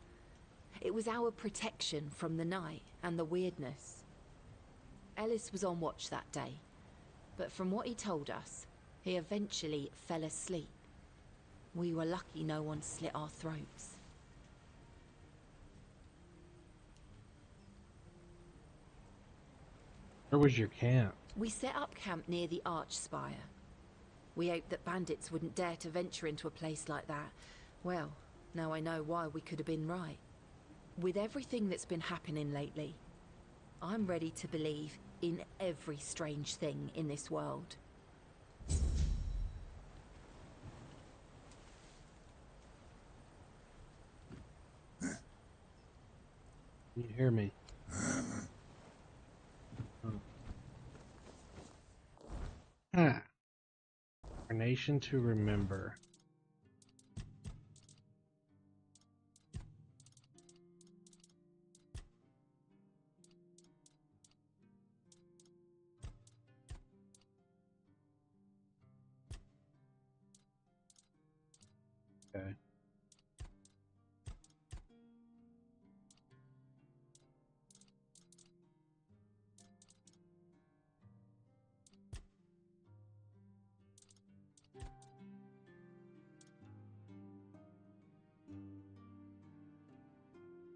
It was our protection from the night and the Wyrdness. Ellis was on watch that day, but from what he told us, he eventually fell asleep. We were lucky no one slit our throats. Where was your camp? We set up camp near the Arch Spire. We hoped that bandits wouldn't dare to venture into a place like that. Well, now I know why we could have been right. With everything that's been happening lately, I'm ready to believe in every strange thing in this world. Can you hear me? Ah. Our nation to remember. Okay.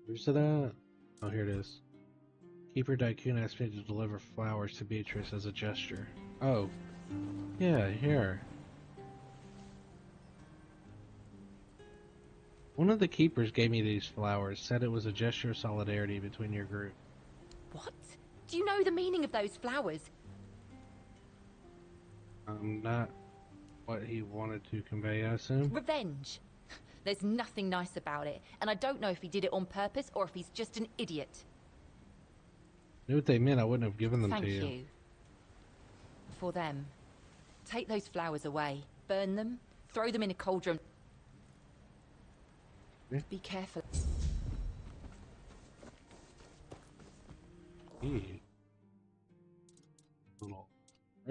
Where's it at? Oh, here it is. Keeper Daikun asked me to deliver flowers to Beatrice as a gesture. Oh. Yeah, here. One of the keepers gave me these flowers, said it was a gesture of solidarity between your group. What? Do you know the meaning of those flowers? Not what he wanted to convey, I assume. Revenge. There's nothing nice about it, and I don't know if he did it on purpose or if he's just an idiot. Knew what they meant, I wouldn't have given them Thank to you. you. For them. Take those flowers away. Burn them. Throw them in a cauldron. Yeah. Be careful. Eee. Little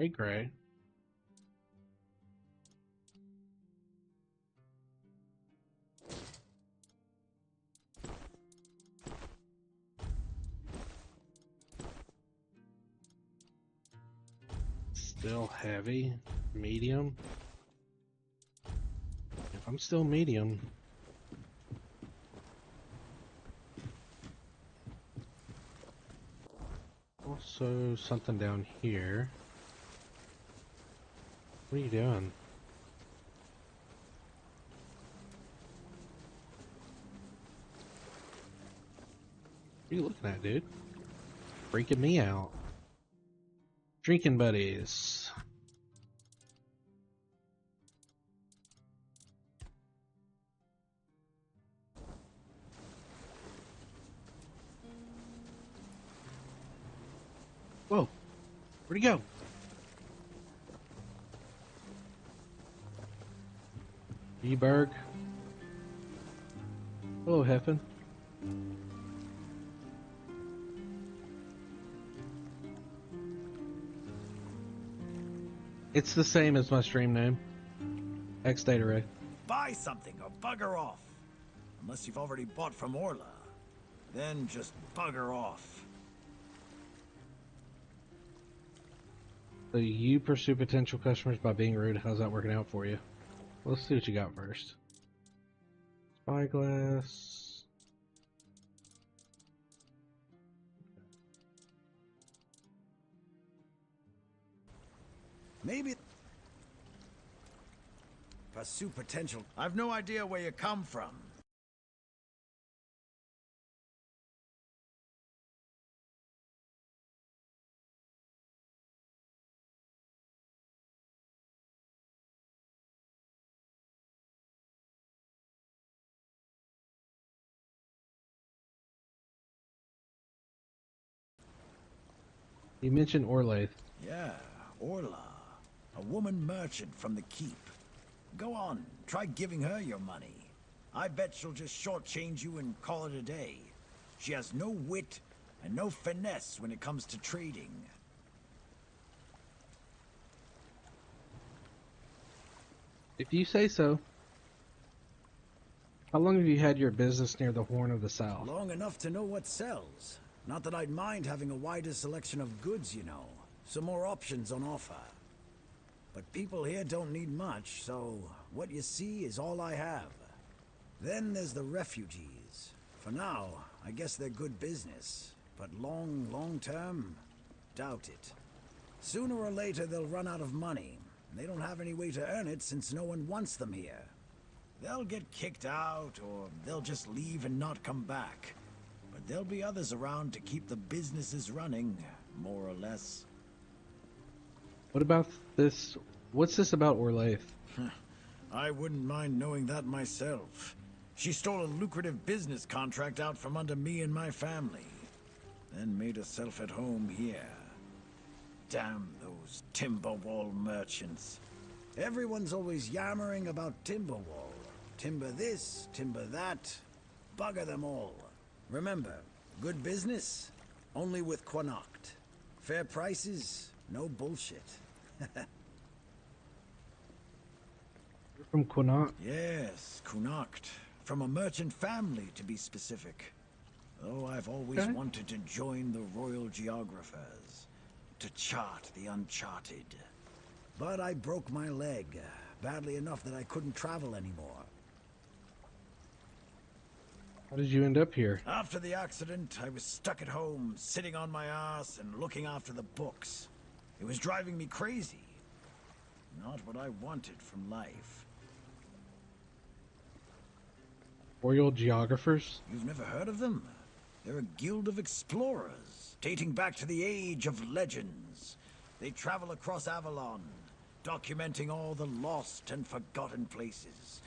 gray. Still heavy, medium. If I'm still medium. Also, something down here. What are you doing? What are you looking at, dude? Freaking me out. Drinking buddies. Whoa. Where'd he go? E-Berg. Hello, Heffen. It's the same as my stream name. X Data Ray. Buy something or bugger off. Unless you've already bought from Orla. Then just bugger off. So you pursue potential customers by being rude. How's that working out for you? Let's see what you got first. Spyglass. Maybe pursue potential. I've no idea where you come from. You mentioned Orlaith. Yeah, Orla. A woman merchant from the keep. Go on, try giving her your money. I bet she'll just shortchange you and call it a day. She has no wit and no finesse when it comes to trading. If you say so. How long have you had your business near the Horn of the South? Long enough to know what sells. Not that I'd mind having a wider selection of goods, you know. Some more options on offer. But people here don't need much, so what you see is all I have. Then there's the refugees. For now, I guess they're good business. But long term, doubt it. Sooner or later they'll run out of money. And they don't have any way to earn it since no one wants them here. They'll get kicked out, or they'll just leave and not come back. But there'll be others around to keep the businesses running, more or less. What about this? What's this about Orlaith? I wouldn't mind knowing that myself. She stole a lucrative business contract out from under me and my family. Then made herself at home here. Damn those Timberwall merchants. Everyone's always yammering about Timberwall. Timber this, timber that. Bugger them all. Remember, good business, only with Quanacht. Fair prices, no bullshit. You're from Quinacht? Yes, Quanacht. From a merchant family, to be specific. Though I've always wanted to join the Royal Geographers. To chart the uncharted. But I broke my leg, badly enough that I couldn't travel anymore. How did you end up here? After the accident, I was stuck at home, sitting on my ass and looking after the books. It was driving me crazy. Not what I wanted from life. Royal Geographers? You've never heard of them? They're a guild of explorers, dating back to the Age of Legends. They travel across Avalon, documenting all the lost and forgotten places.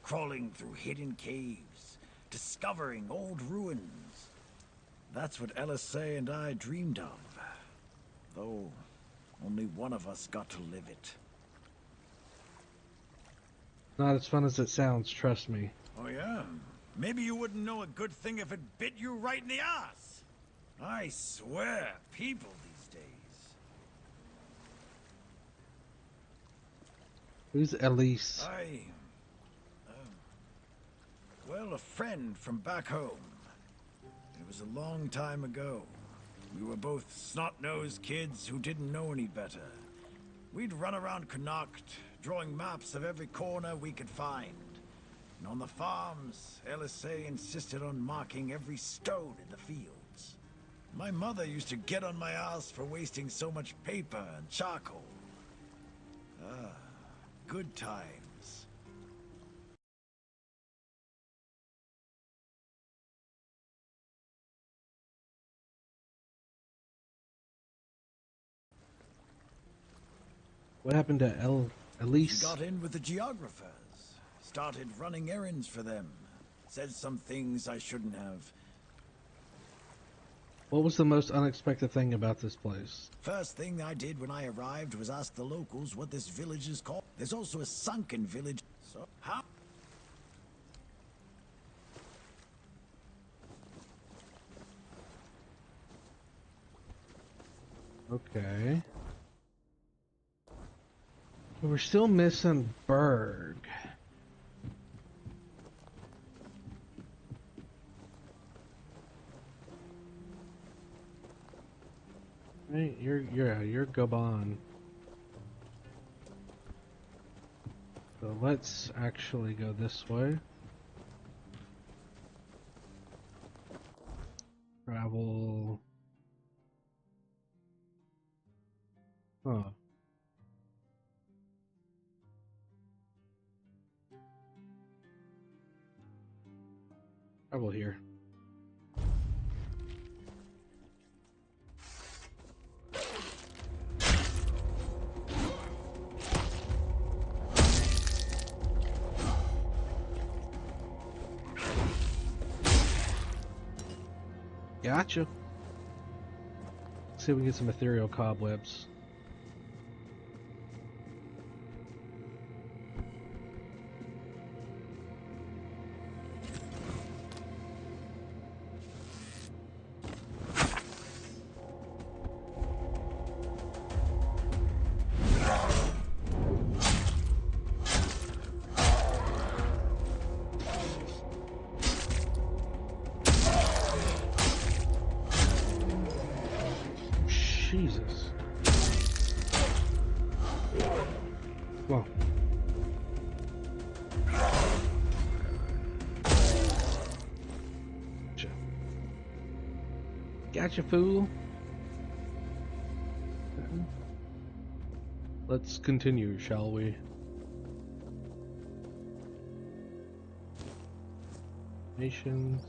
crawling through hidden caves, discovering old ruins. That's what LSA and I dreamed of, though only one of us got to live it. Not as fun as it sounds, trust me. Oh yeah? Maybe you wouldn't know a good thing if it bit you right in the ass. I swear, people these days. Who's Elise? Well, a friend from back home. It was a long time ago. We were both snot-nosed kids who didn't know any better. We'd run around Connacht, drawing maps of every corner we could find. And on the farms, LSA insisted on marking every stone in the fields. My mother used to get on my ass for wasting so much paper and charcoal. Ah, good times. What happened to Elise? She got in with the geographers. Started running errands for them. Said some things I shouldn't have. What was the most unexpected thing about this place? First thing I did when I arrived was ask the locals what this village is called. There's also a sunken village. So how? Okay. We're still missing Berg. Hey, you're Gabon. So let's actually go this way. Travel. Huh. Travel here. Gotcha. Let's see if we can get some ethereal cobwebs. Jesus. Come on. Gotcha. Gotcha, fool. Let's continue, shall we? Nations.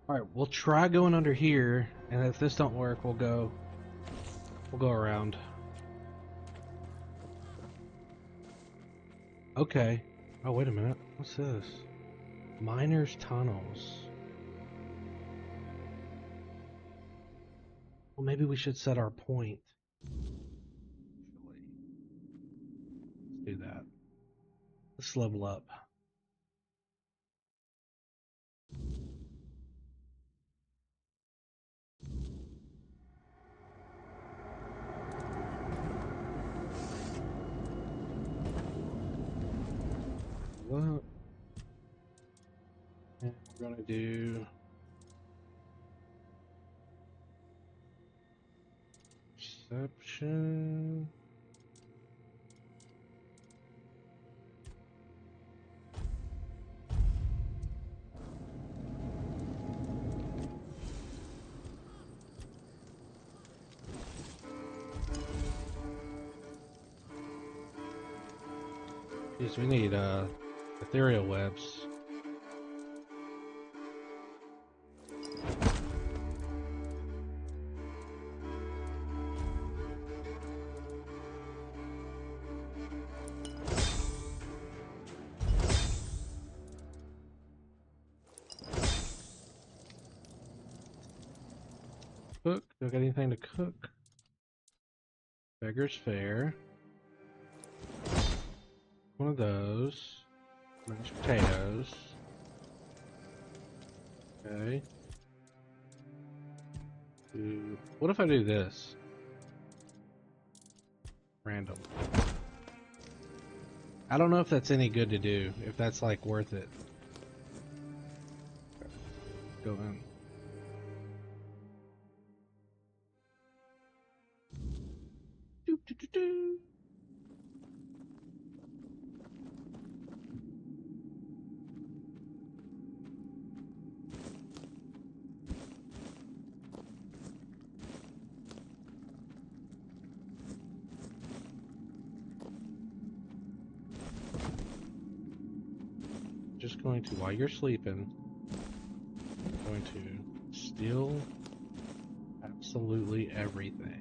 Alright, we'll try going under here, and if this don't work, we'll go around. Okay. Oh, wait a minute. What's this? Miners' tunnels. Well, maybe we should set our point. Let's do that. Let's level up. What? And we're gonna do perception. Jeez, we need ethereal webs. cook? Do I got anything to cook? Beggar's Fare. One of those. Mashed potatoes. Okay. What if I do this? Random. I don't know if that's any good to do, if that's like worth it. Go in. Do, do, do, do. Just going to, while you're sleeping, I'm going to steal absolutely everything.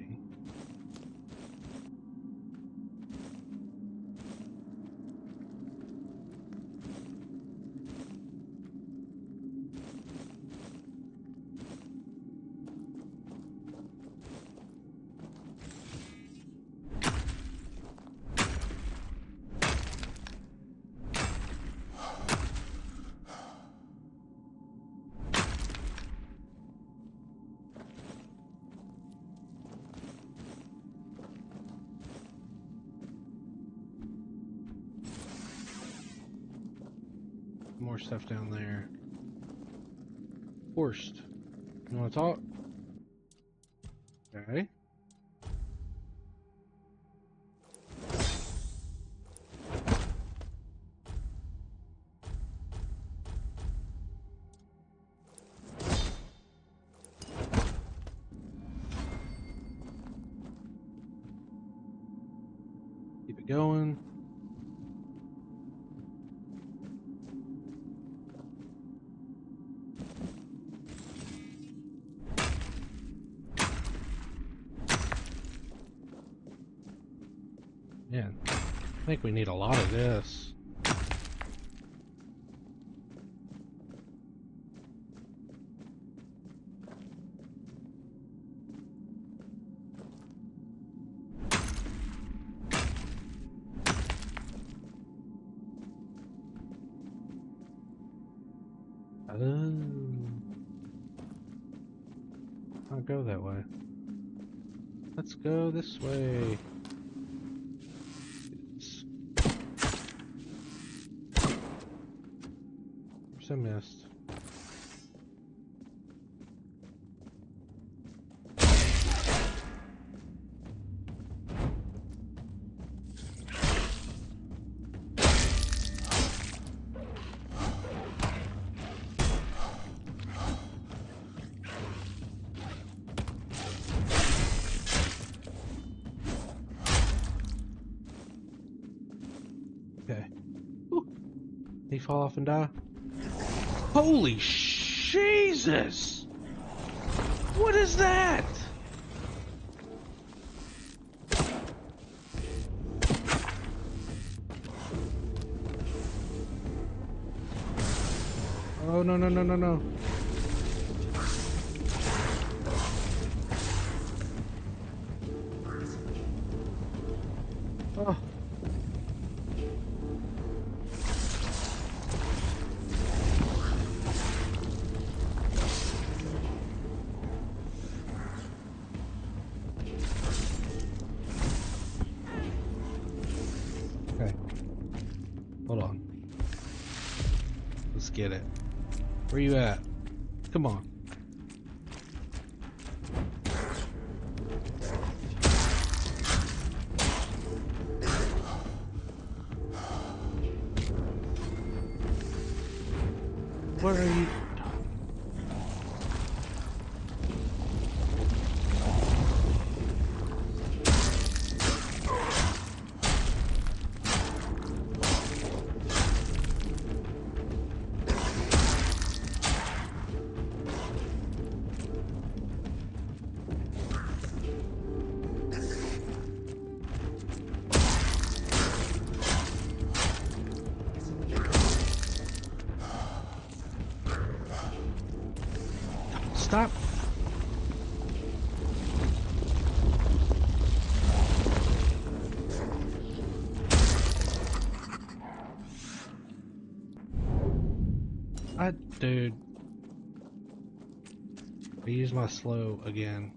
More stuff down there. Forced. You want to talk? Okay. Keep it going. Man, I think we need a lot of this. I'll go that way. Let's go this way. I missed. Okay. Ooh. Did he fall off and die? Holy Jesus! What is that? Oh, no, no, no, no, no. Oh. Hold on. Let's get it. Where you at? Come on. Where are you? Stop. Dude. I used my slow again.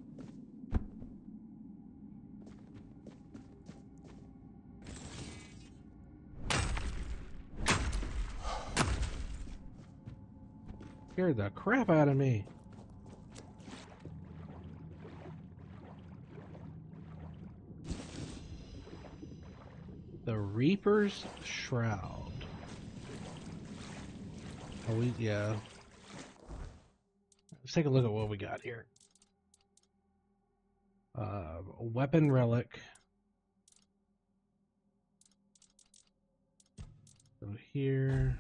Scared the crap out of me. The Reaper's Shroud. Oh, yeah. Let's take a look at what we got here. Weapon relic. So here,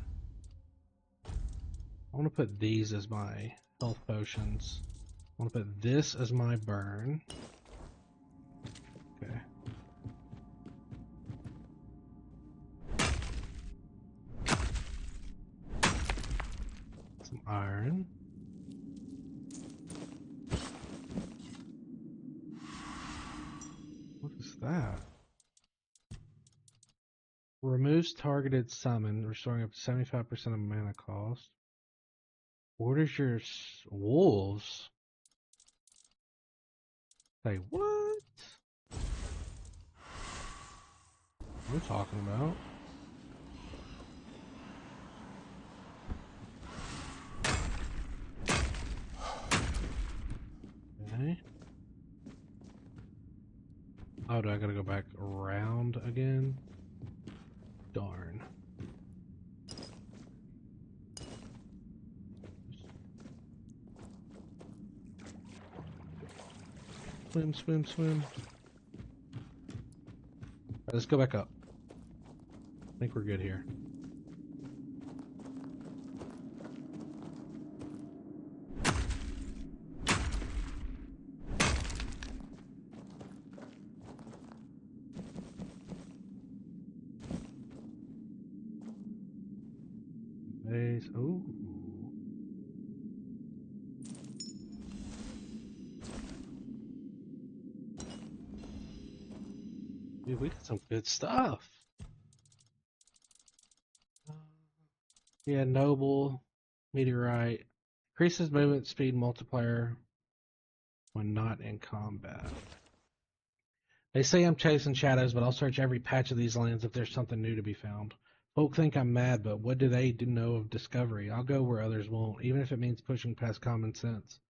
I want to put these as my health potions. I want to put this as my burn. Okay. Some iron. What is that? Removes targeted summon, restoring up to 75% of mana cost. Orders your wolves. Say what? What are you talking about? Okay. Oh, do I gotta go back around again? Darn. Swim, swim, swim. Right, let's go back up. I think we're good here. Base. Ooh. Dude, we got some good stuff. Yeah, Noble, Meteorite. Increases movement speed multiplier when not in combat. They say I'm chasing shadows, but I'll search every patch of these lands if there's something new to be found. Folk think I'm mad, but what do they know of discovery? I'll go where others won't, even if it means pushing past common sense.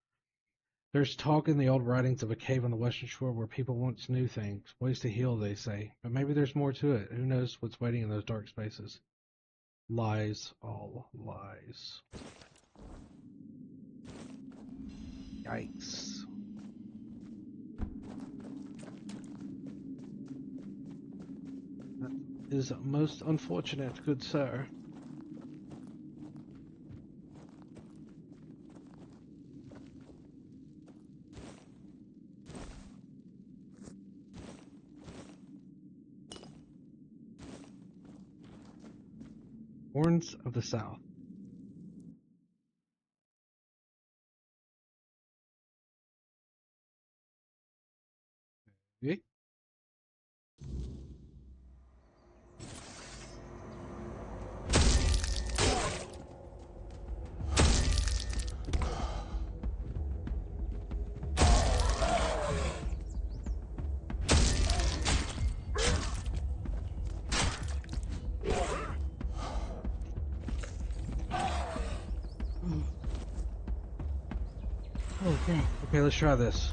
There's talk in the old writings of a cave on the western shore where people once knew things, ways to heal, they say. But maybe there's more to it. Who knows what's waiting in those dark spaces? Lies, all lies. Yikes. That is most unfortunate, good sir. Horns of the South. Okay. Okay. Okay, let's try this.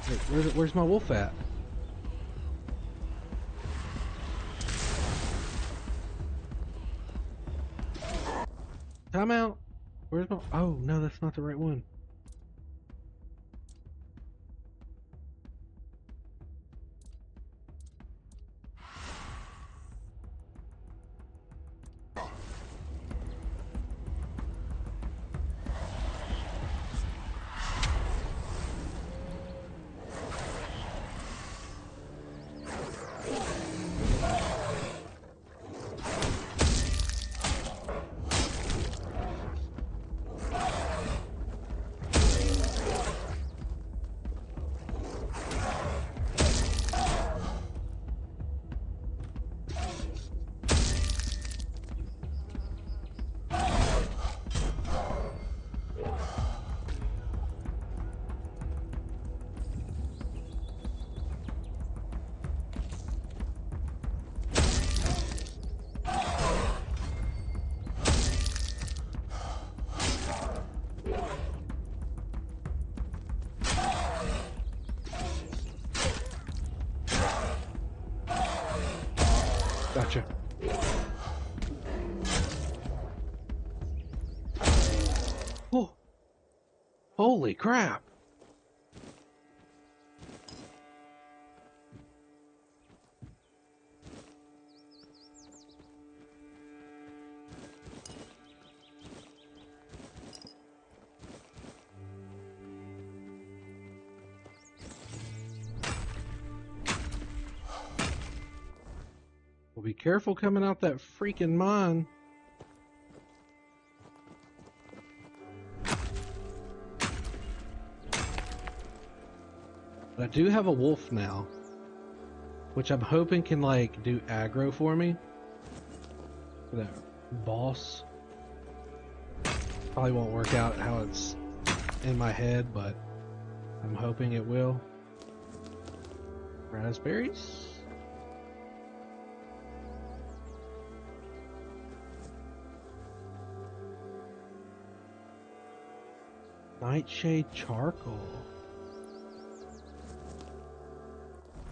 Wait, where's my wolf at? Time out. Where's my... Oh, no, that's not the right one. Gotcha. Oh. Holy crap. Well, be careful coming out that freaking mine. But I do have a wolf now, which I'm hoping can like do aggro for me. For that boss. Probably won't work out how it's in my head, but I'm hoping it will. Raspberries? Nightshade charcoal.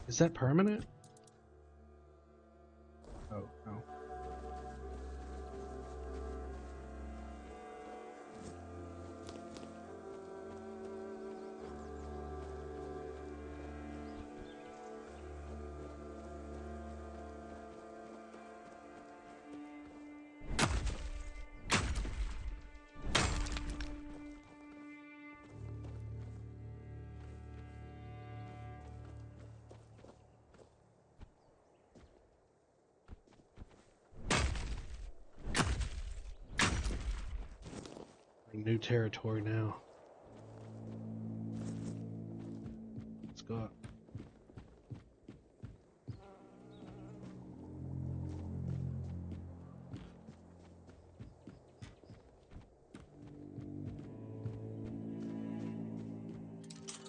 Is that permanent? Oh, no. New territory now. Let's go up.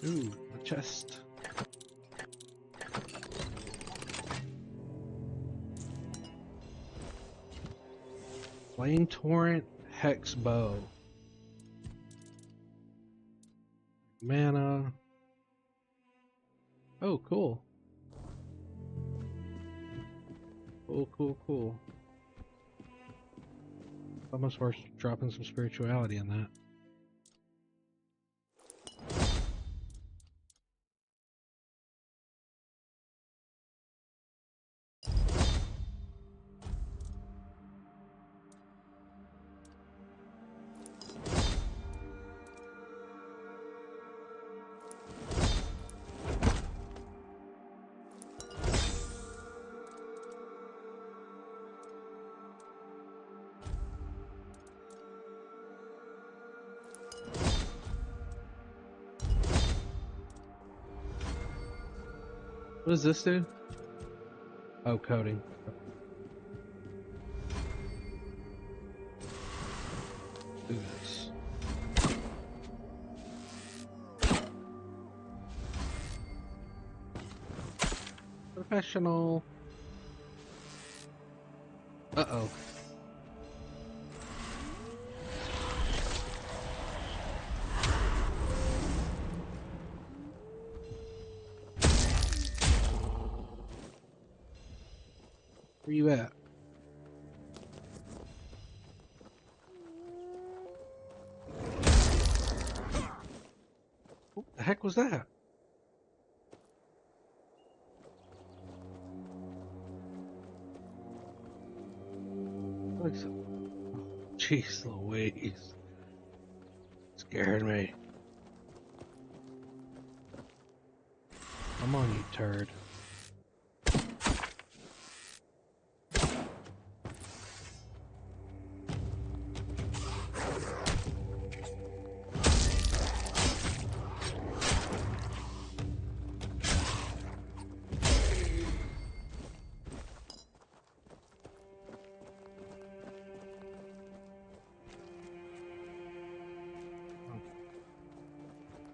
Ooh, a chest. Flame torrent hex bow. Mana. Oh, cool. Cool. Almost worth dropping some spirituality in that. What does this do? Oh, coding. Do this. Professional. Uh-oh. Where you at? What the heck was that? Like so... oh, jeez Louise. Scared me. Come on, you turd.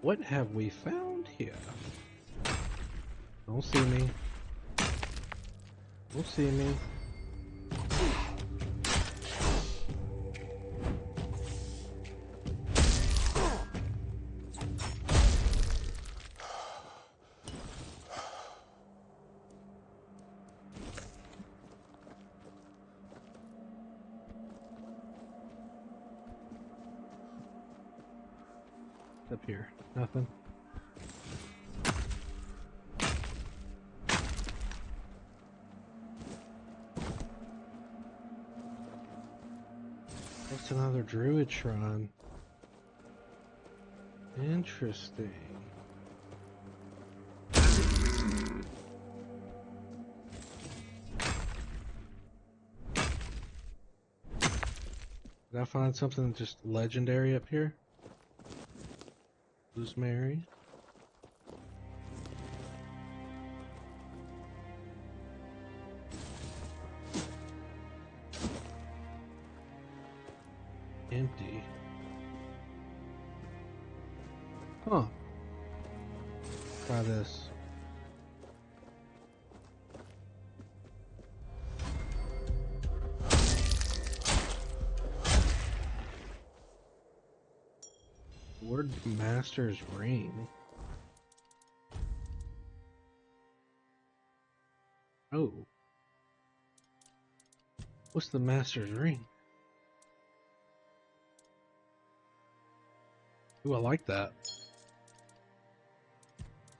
What have we found here? Don't see me. Don't see me. up here? Nothing. What's another druid shrine? Interesting. Did I find something just legendary up here? Rosemary. Empty. Huh. Try this. Wyrdmaster's ring. Oh. What's the master's ring? Ooh, I like that.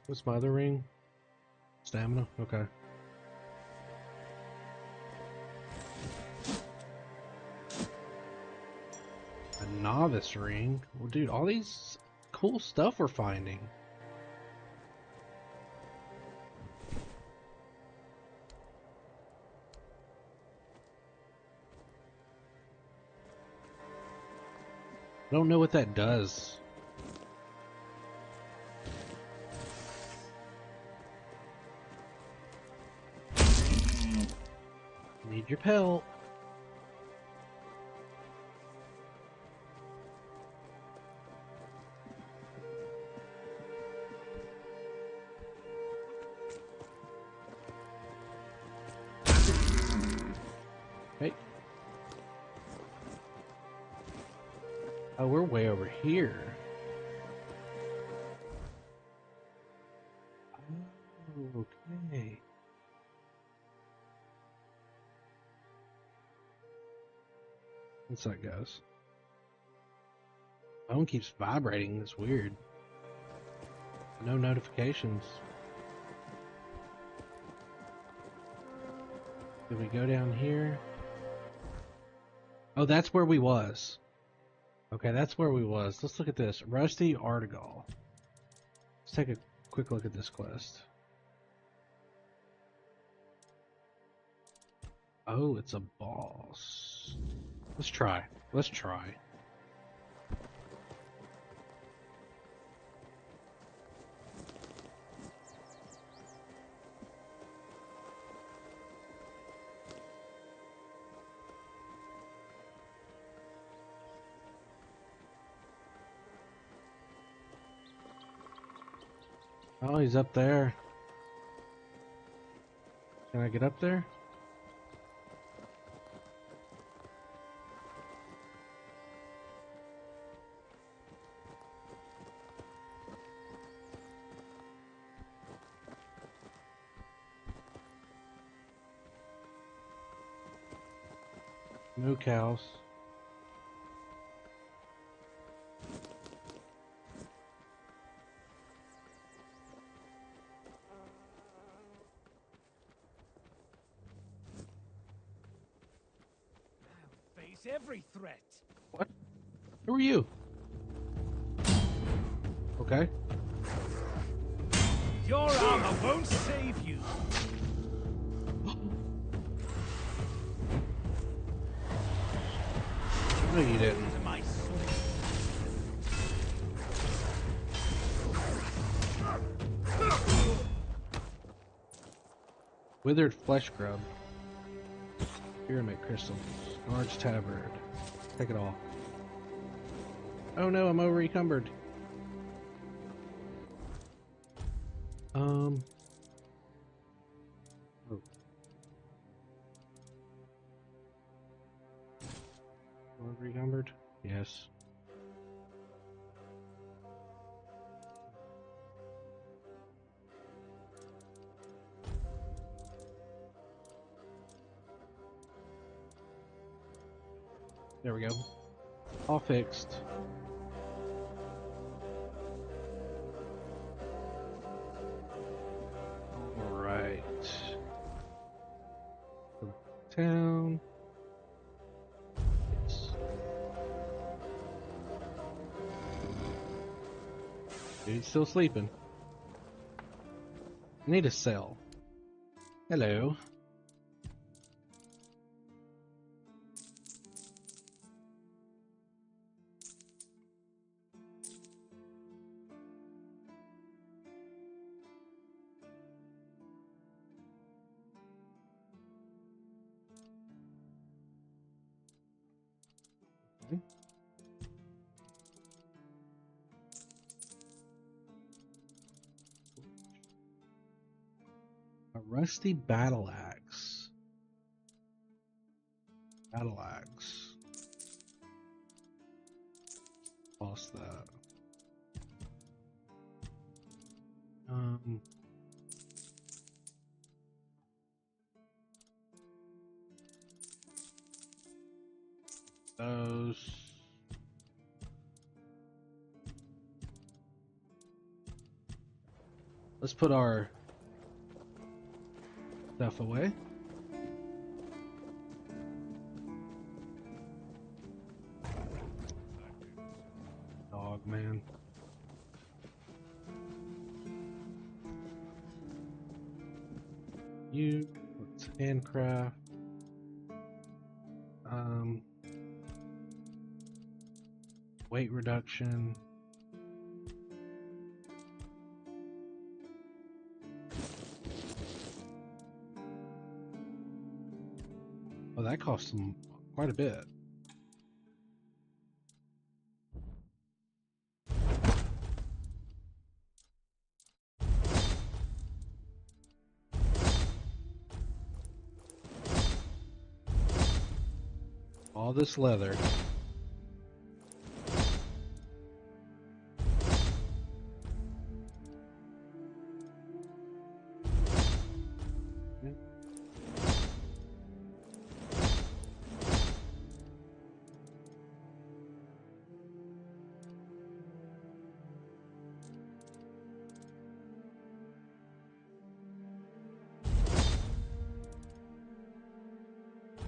What's my other ring? Stamina? Okay. A novice ring? Well, dude, all these cool stuff we're finding. I don't know what that does. Need your pelt. Hey. Oh, we're way over here. Oh, okay. That's how it goes. Phone keeps vibrating. It's weird. No notifications. Did we go down here? Oh, that's where we was. Okay, that's where we was. Let's look at this. Rusty Artigal. Let's take a quick look at this quest. Oh, it's a boss. Let's try. Let's try. Oh, he's up there. Can I get up there? No cows. Face every threat. What? Who are you? Okay. Your armor won't save you. No, you didn't. Withered flesh grub. Pyramid crystals. Large tabard. Take it all. Oh no, I'm over encumbered. Oh. Over encumbered? Yes. There we go. All fixed. town. Yes. Dude's still sleeping. I need a cell. Hello. A rusty battle axe. Battle axe. Lost that. Those. Let's put our stuff away. Dog, man. You, let's handcraft. Weight reduction. Oh, that costs them quite a bit. All this leather.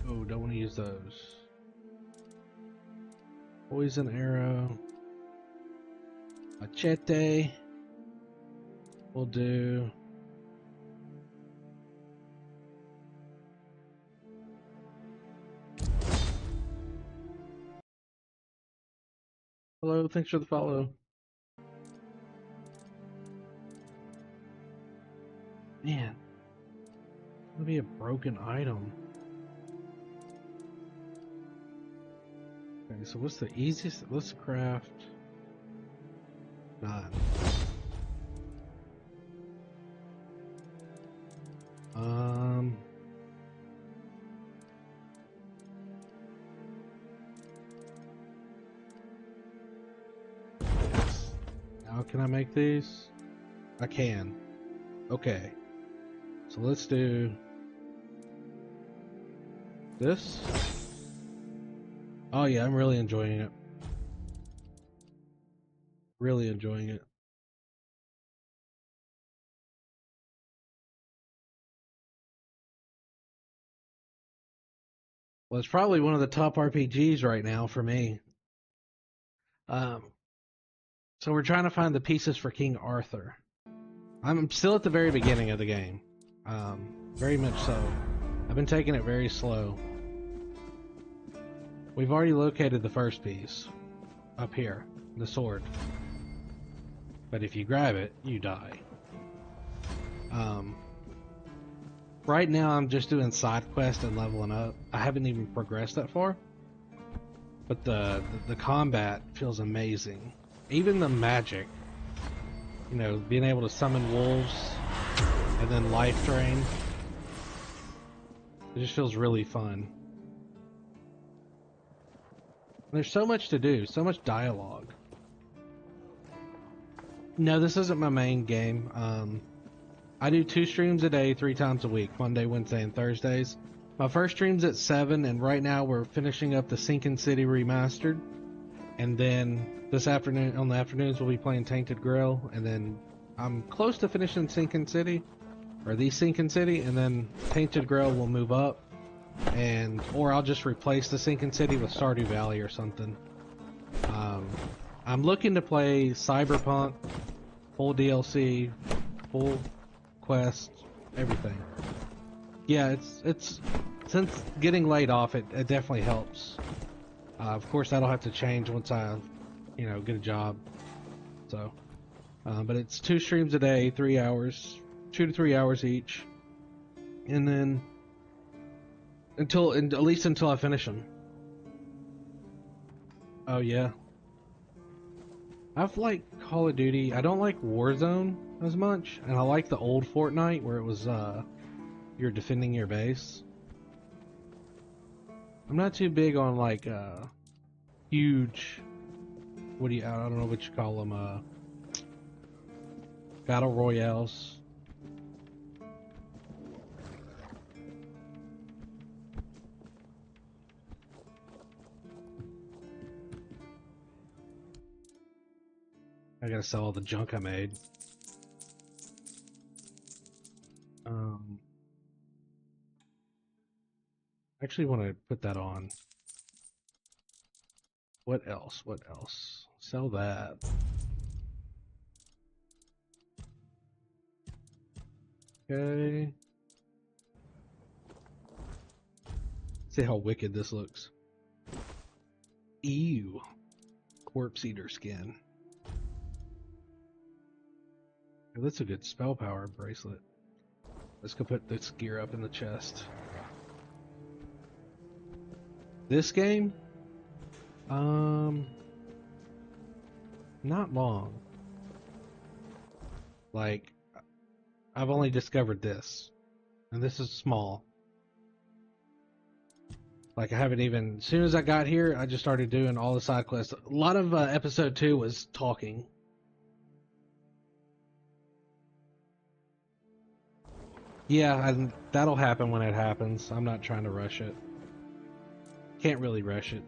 Oh, don't want to use those. Poison arrow. Machete. We'll do. Hello, thanks for the follow. Man, it'll be a broken item. Okay, so what's the easiest? Let's craft 9. Now can I make these? I can. Okay. So let's do this. Oh yeah, I'm really enjoying it. Really enjoying it. Well, it's probably one of the top RPGs right now for me. So we're trying to find the pieces for King Arthur. I'm still at the very beginning of the game. Very much so. I've been taking it very slow. We've already located the first piece. Up here. The sword. But if you grab it, you die. Right now I'm just doing side quests and leveling up. I haven't even progressed that far. But the combat feels amazing. Even the magic. You know, being able to summon wolves and then life drain. It just feels really fun. There's so much to do, so much dialogue. No, this isn't my main game. I do 2 streams a day, 3 times a week, Monday, Wednesday, and Thursdays. My first stream's at 7, and right now we're finishing up the Sinking City Remastered. And then this afternoon, on the afternoons, we'll be playing Tainted Grail, and then I'm close to finishing Sinking City, or the Sinking City, and then Tainted Grail will move up, or I'll just replace the Sinking City with Stardew Valley or something. I'm looking to play Cyberpunk, full DLC, full quest, everything. Yeah, it's since getting laid off, it definitely helps. Of course, that'll have to change once I, get a job. So, but it's 2 streams a day, 3 hours, 2 to 3 hours each, and then at least until I finish them. Oh yeah. I've liked Call of Duty. I don't like Warzone as much, and I like the old Fortnite where it was you're defending your base. I'm not too big on like huge. I don't know what you call them. Battle royales. I gotta sell all the junk I made. I actually want to put that on. What else? What else? Sell that. Okay. See how wicked this looks. Ew. Corpse eater skin. Oh, that's a good spell power bracelet. Let's go put this gear up in the chest. This game? Not long. Like, I've only discovered this. And this is small. Like, I haven't even... As soon as I got here, I just started doing all the side quests. A lot of episode 2 was talking. Yeah, and that'll happen when it happens. I'm not trying to rush it. Can't really rush it.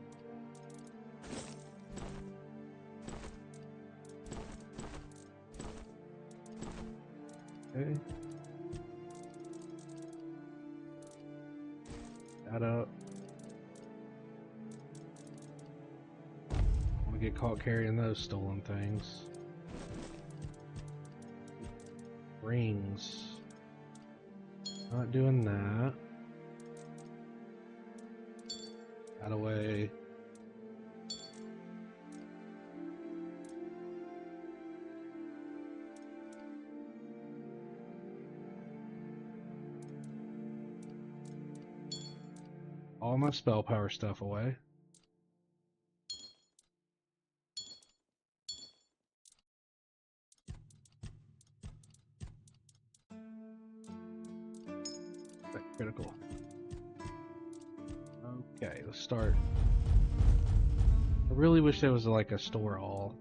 Okay. That up. I want to get caught carrying those stolen things. Rings. Not doing that. That away. All my spell power stuff away. Critical. Okay, let's start. I really wish there was like a store hall.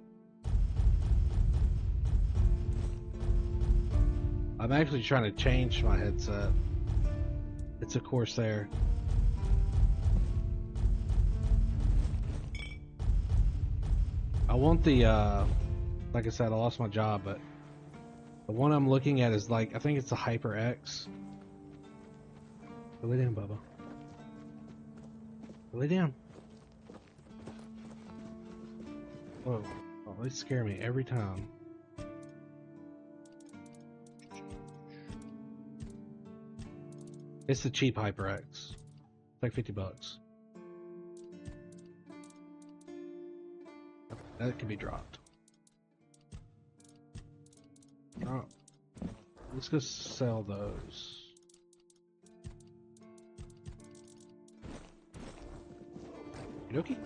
I'm actually trying to change my headset. It's a Corsair. I want the, like I said, I lost my job, but the one I'm looking at is like, I think it's a HyperX. Go lay down, Bubba. Go lay down. Whoa. Oh, they scare me every time. It's the cheap HyperX. It's like $50. That could be dropped. Oh. Let's go sell those. Okay.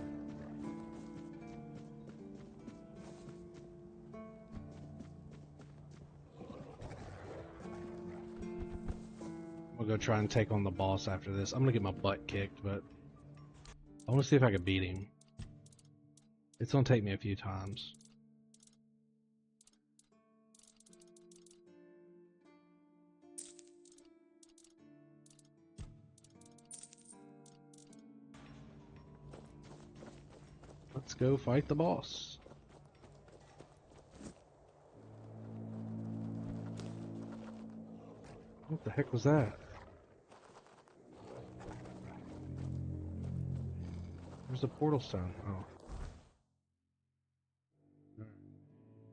I'll go try and take on the boss after this. I'm gonna get my butt kicked, but I want to see if I can beat him. It's gonna take me a few times. Let's go fight the boss. What the heck was that? There's a portal stone. Oh.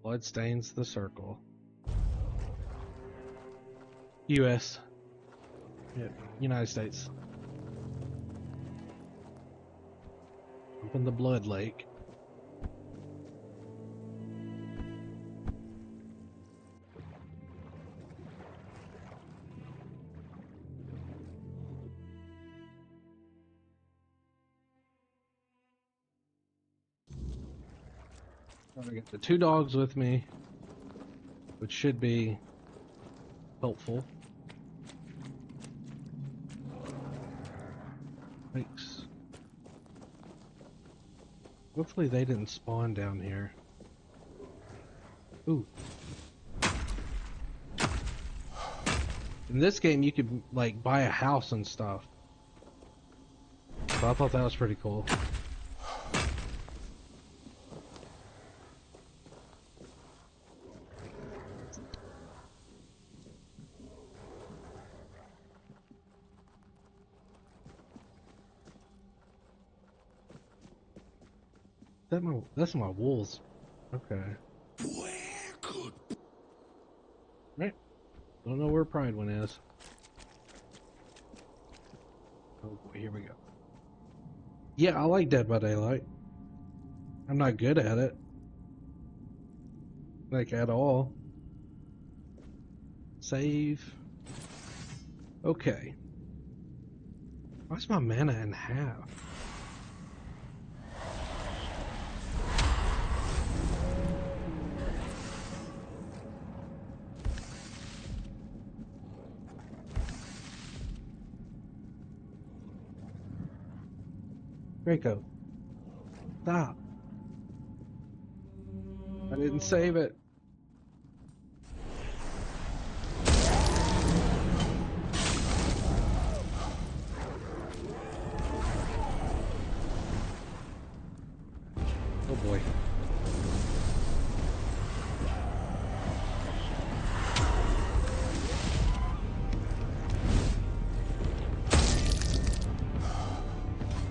Blood stains the circle. U.S. Yeah, United States. Open the blood lake. I got the 2 dogs with me, which should be helpful. Thanks. Hopefully they didn't spawn down here. Ooh. In this game you could like buy a house and stuff. So I thought that was pretty cool. That's my wolves. Okay. Right. Don't know where Pride one is. Oh boy, here we go. Yeah, I like Dead by Daylight. I'm not good at it. Like, at all. Save. Okay. Why's my mana in half? Draco. Stop. I didn't save it. Oh boy.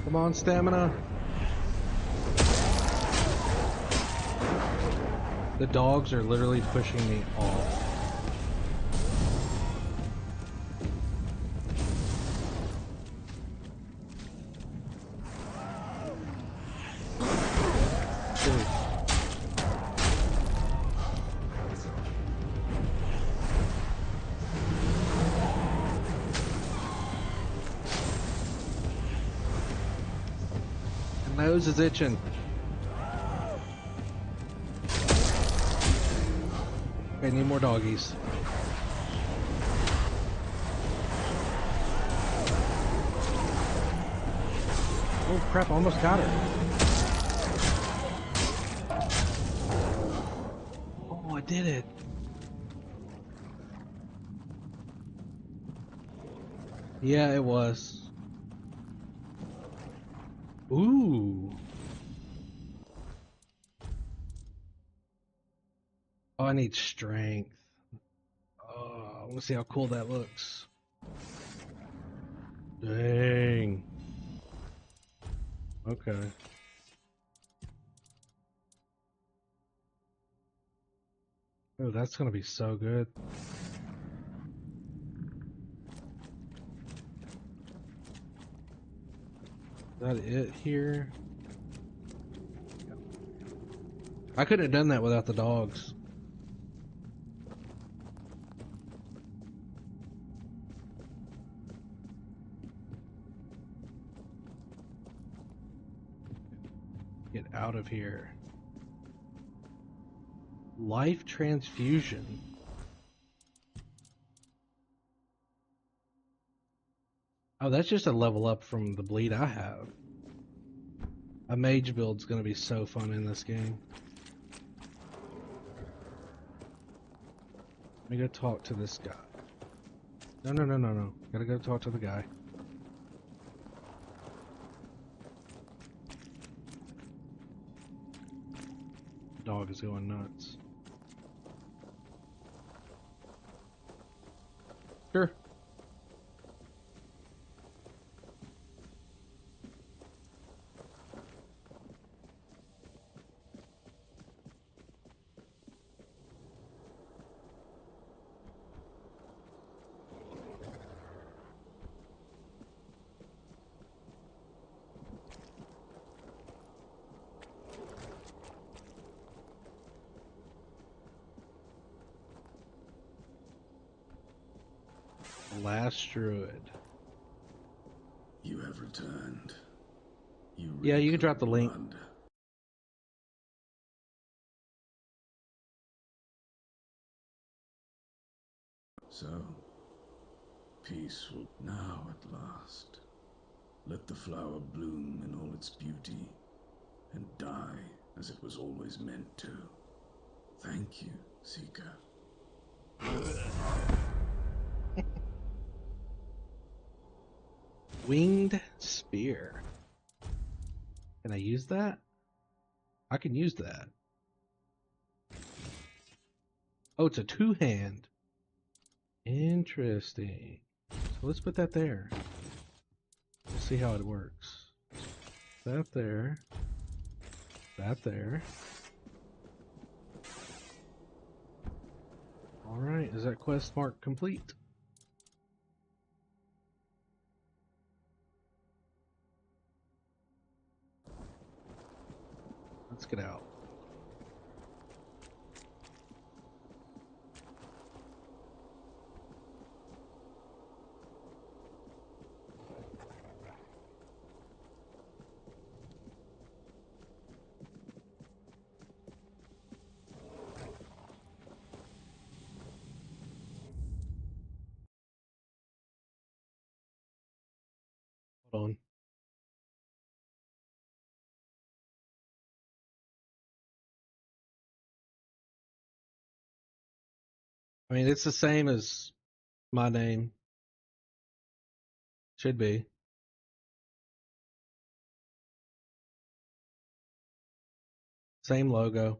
Come on, stamina. The dogs are literally pushing me off. My nose is itching. I need more doggies. Oh crap, I almost got her. Oh, I did it. Yeah, it was. Ooh. Oh, I need strength. Oh, I want to see how cool that looks. Dang. Okay. Oh, that's gonna be so good. Is that it here? I couldn't have done that without the dogs. Get out of here. Life transfusion. Oh, that's just a level up from the bleed I have. A mage build's gonna be so fun in this game. Let me go talk to this guy. No. Gotta go talk to the guy. Dog is going nuts. Sure. Last druid. You have returned. Yeah, you can drop the link. Blood. So, peaceful now at last. Let the flower bloom in all its beauty, and die as it was always meant to. Thank you, Seeker. Winged spear. Can I use that? I can use that. Oh, it's a two-hand. Interesting. So let's put that there. We'll see how it works. That there. That there. Alright, is that quest mark complete? Let's get out. Hold on. I mean, it's the same as my name. Should be. Same logo.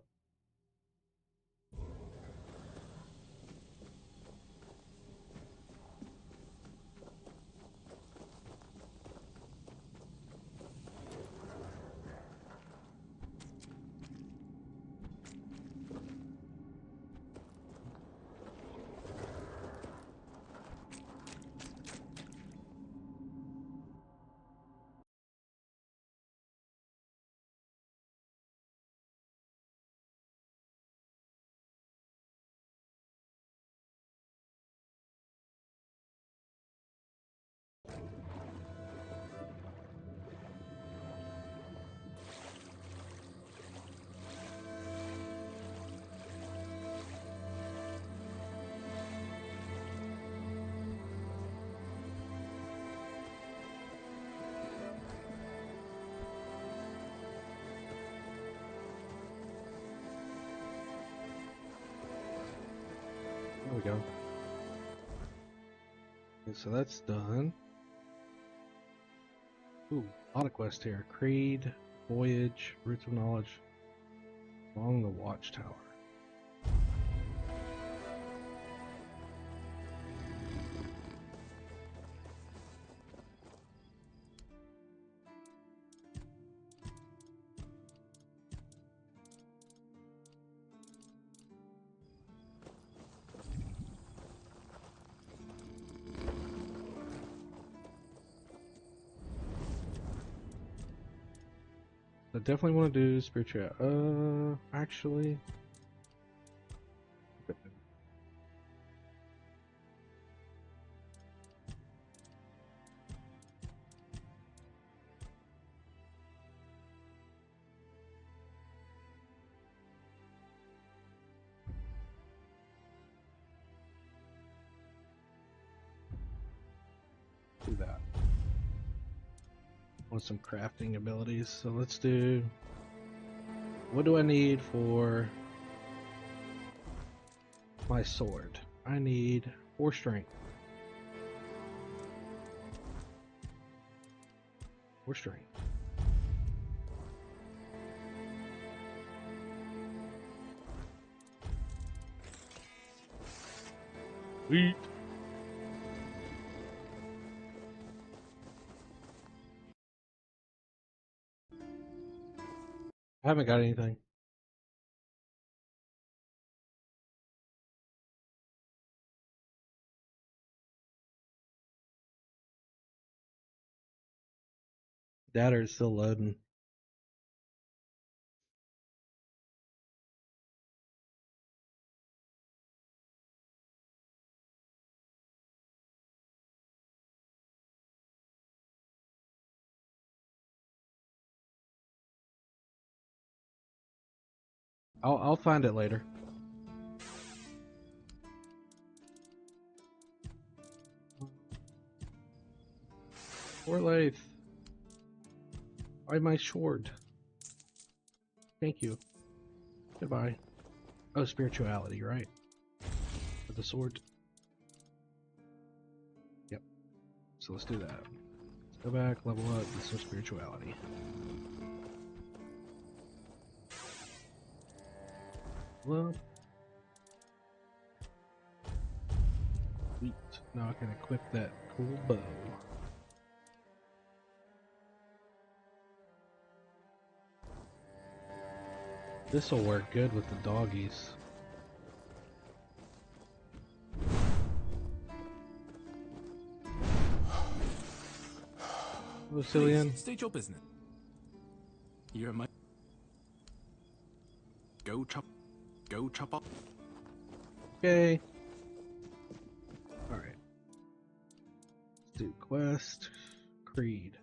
There we go. Okay, so that's done. Ooh, a lot of quests here. Creed, Voyage, Roots of Knowledge, along the Watchtower. I definitely want to do spiritual. Actually, do that. Want some crafting abilities, so let's do. What do I need for my sword? I need 4 strength. 4 strength. Sweet. I haven't got anything. Data is still loading. I'll find it later. Warlaith. Why my sword? Thank you. Goodbye. Oh, spirituality, right? With the sword. Yep. So let's do that. Let's go back, level up, get some spirituality. Well. Sweet. Now I can equip that cool bow. This'll work good with the doggies. Lucilian. Please, state your business. You're my... Go chop up. Okay. Alright. Let's do quest. Creed.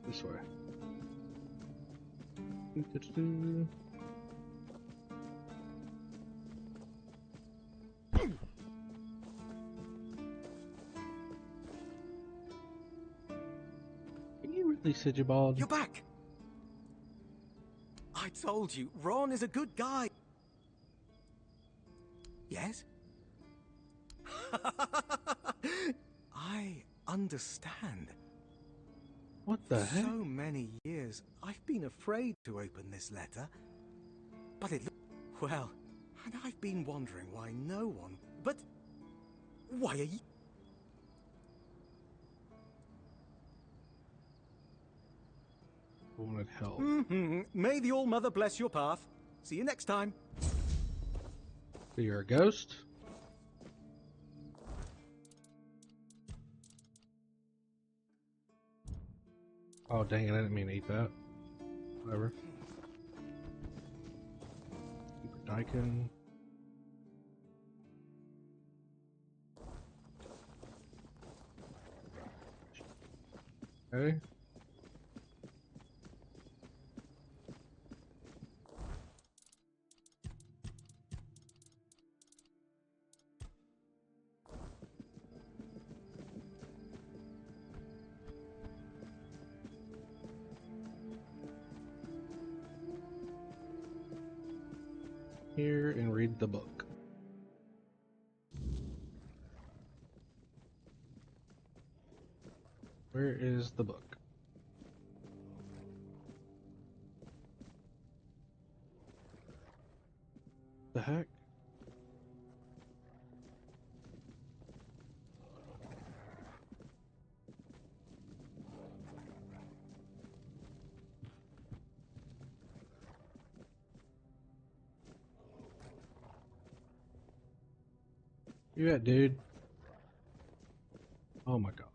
This way. Are you really Sigibald? You're back! I told you, Ron is a good guy. Yes? I understand. What the heck? So many years, I've been afraid to open this letter. But it... Well, and I've been wondering why no one... But... Why are you... Wanted help. May the All-Mother bless your path. See you next time. So you're a ghost? Oh dang it, I didn't mean to eat that. Whatever. Super Daikin. Okay. Here and read the book. Where is the book? The heck? You at, dude? Oh my god.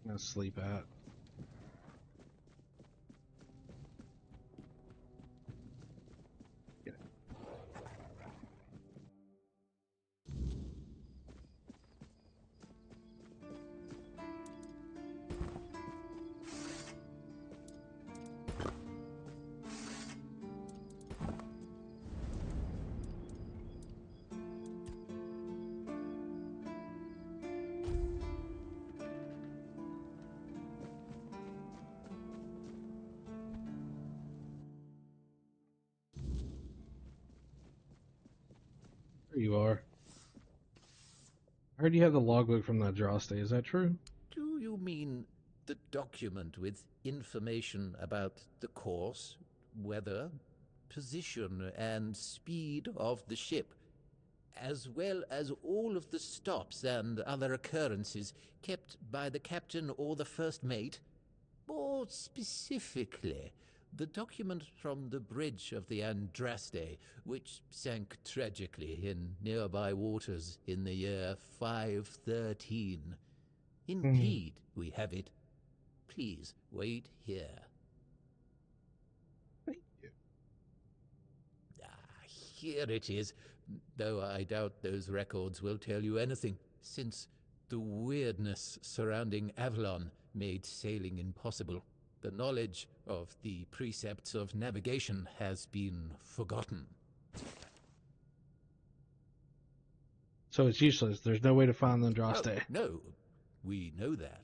I'm gonna sleep at. Get it. There you are. I heard you have the logbook from that Droste, is that true? Do you mean the document with information about the course, weather, position, and speed of the ship, as well as all of the stops and other occurrences kept by the captain or the first mate? More specifically, the document from the bridge of the Andraste, which sank tragically in nearby waters in the year 513. Indeed, we have it. Please wait here. Thank you. Here it is, though I doubt those records will tell you anything, since The weirdness surrounding Avalon made sailing impossible. The knowledge of the precepts of navigation has been forgotten. So it's useless. There's no way to find the Andraste. Oh, no, we know that.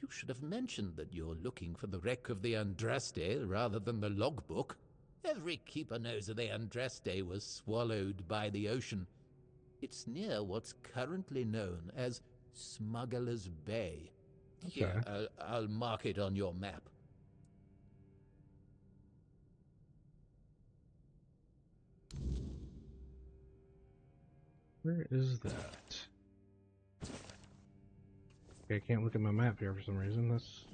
You should have mentioned that you're looking for the wreck of the Andraste rather than the logbook. Every keeper knows that the Andraste was swallowed by the ocean. It's near what's currently known as Smuggler's Bay. Okay. Here, I'll mark it on your map. Where is that? Okay, I can't look at my map here for some reason. That's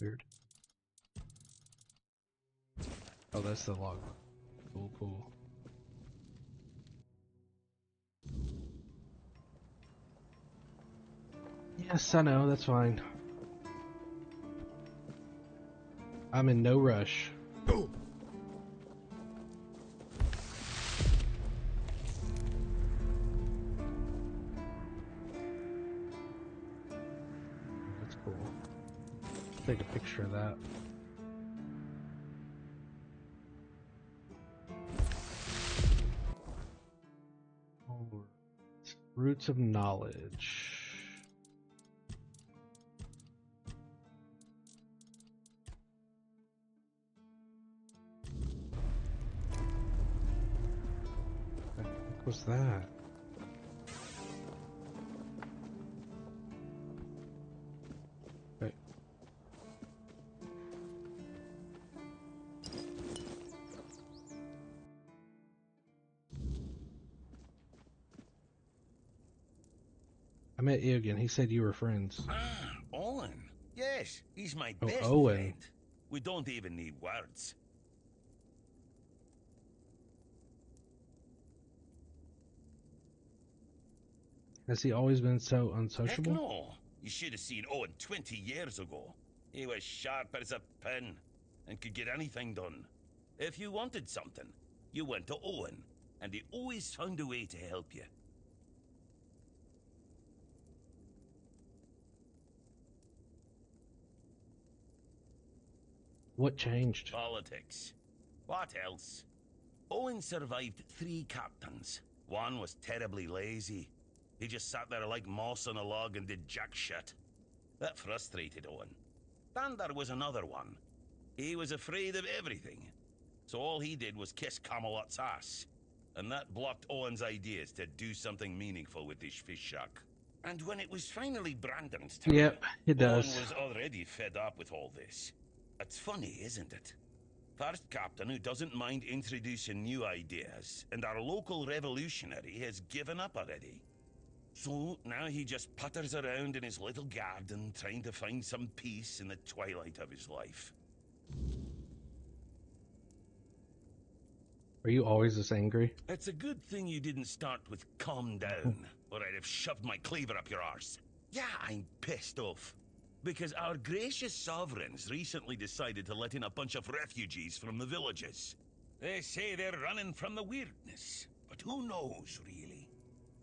weird. Oh, that's the log. Cool, cool. Yes, I know, that's fine. I'm in no rush. That's cool. Take a picture of that. Roots of knowledge. What was that? Okay. I met you again. He said you were friends. Ah, Owen. Yes, he's my Oh, best Owen. friend. We don't even need words. Has he always been so Heck unsociable? no. You should have seen Owen 20 years ago. He was sharp as a pin and could get anything done. If you wanted something, you went to Owen, and he always found a way to help you. What changed? Politics. What else? Owen survived 3 captains. One was terribly lazy. He just sat there like moss on a log and did jack shit. That frustrated Owen. Then there was another one. He was afraid of everything. So all he did was kiss Camelot's ass. And that blocked Owen's ideas to do something meaningful with his fish shack. And when it was finally Brandon's turn, Yep, it does. Owen was already fed up with all this. It's funny, isn't it? First captain who doesn't mind introducing new ideas, and our local revolutionary has given up already. So now he just putters around in his little garden trying to find some peace in the twilight of his life. Are you always this angry? It's a good thing you didn't start with calm down, or I'd have shoved my cleaver up your arse. Yeah, I'm pissed off. Because our gracious sovereigns recently decided to let in a bunch of refugees from the villages. They say they're running from the Wyrdness, but who knows, really?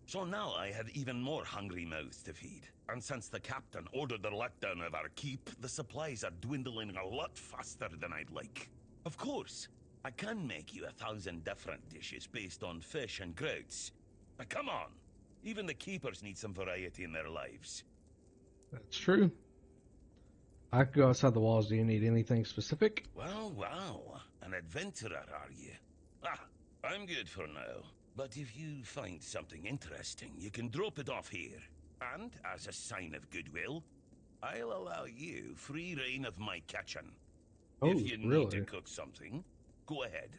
So now I have even more hungry mouths to feed. And since the captain ordered the letdown of our keep, the supplies are dwindling a lot faster than I'd like. Of course, I can make you 1,000 different dishes based on fish and grouts. But come on, even the keepers need some variety in their lives. That's true. I could go outside the walls. Do you need anything specific? Well, wow. An adventurer, are you? Ah, I'm good for now. But if you find something interesting, you can drop it off here. And, as a sign of goodwill, I'll allow you free reign of my kitchen. Oh, if you need really? to cook something, go ahead.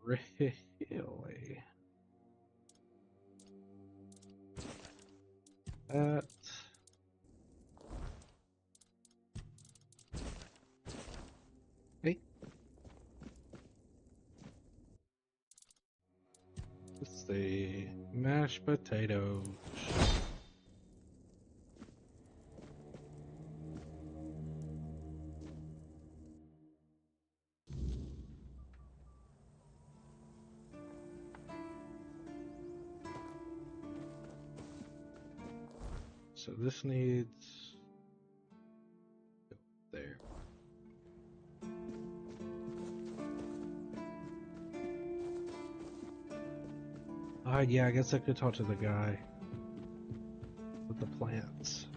Really? That... Hey. Let's see. Mashed potatoes. so this needs there. Yeah, I guess I could talk to the guy with the plants.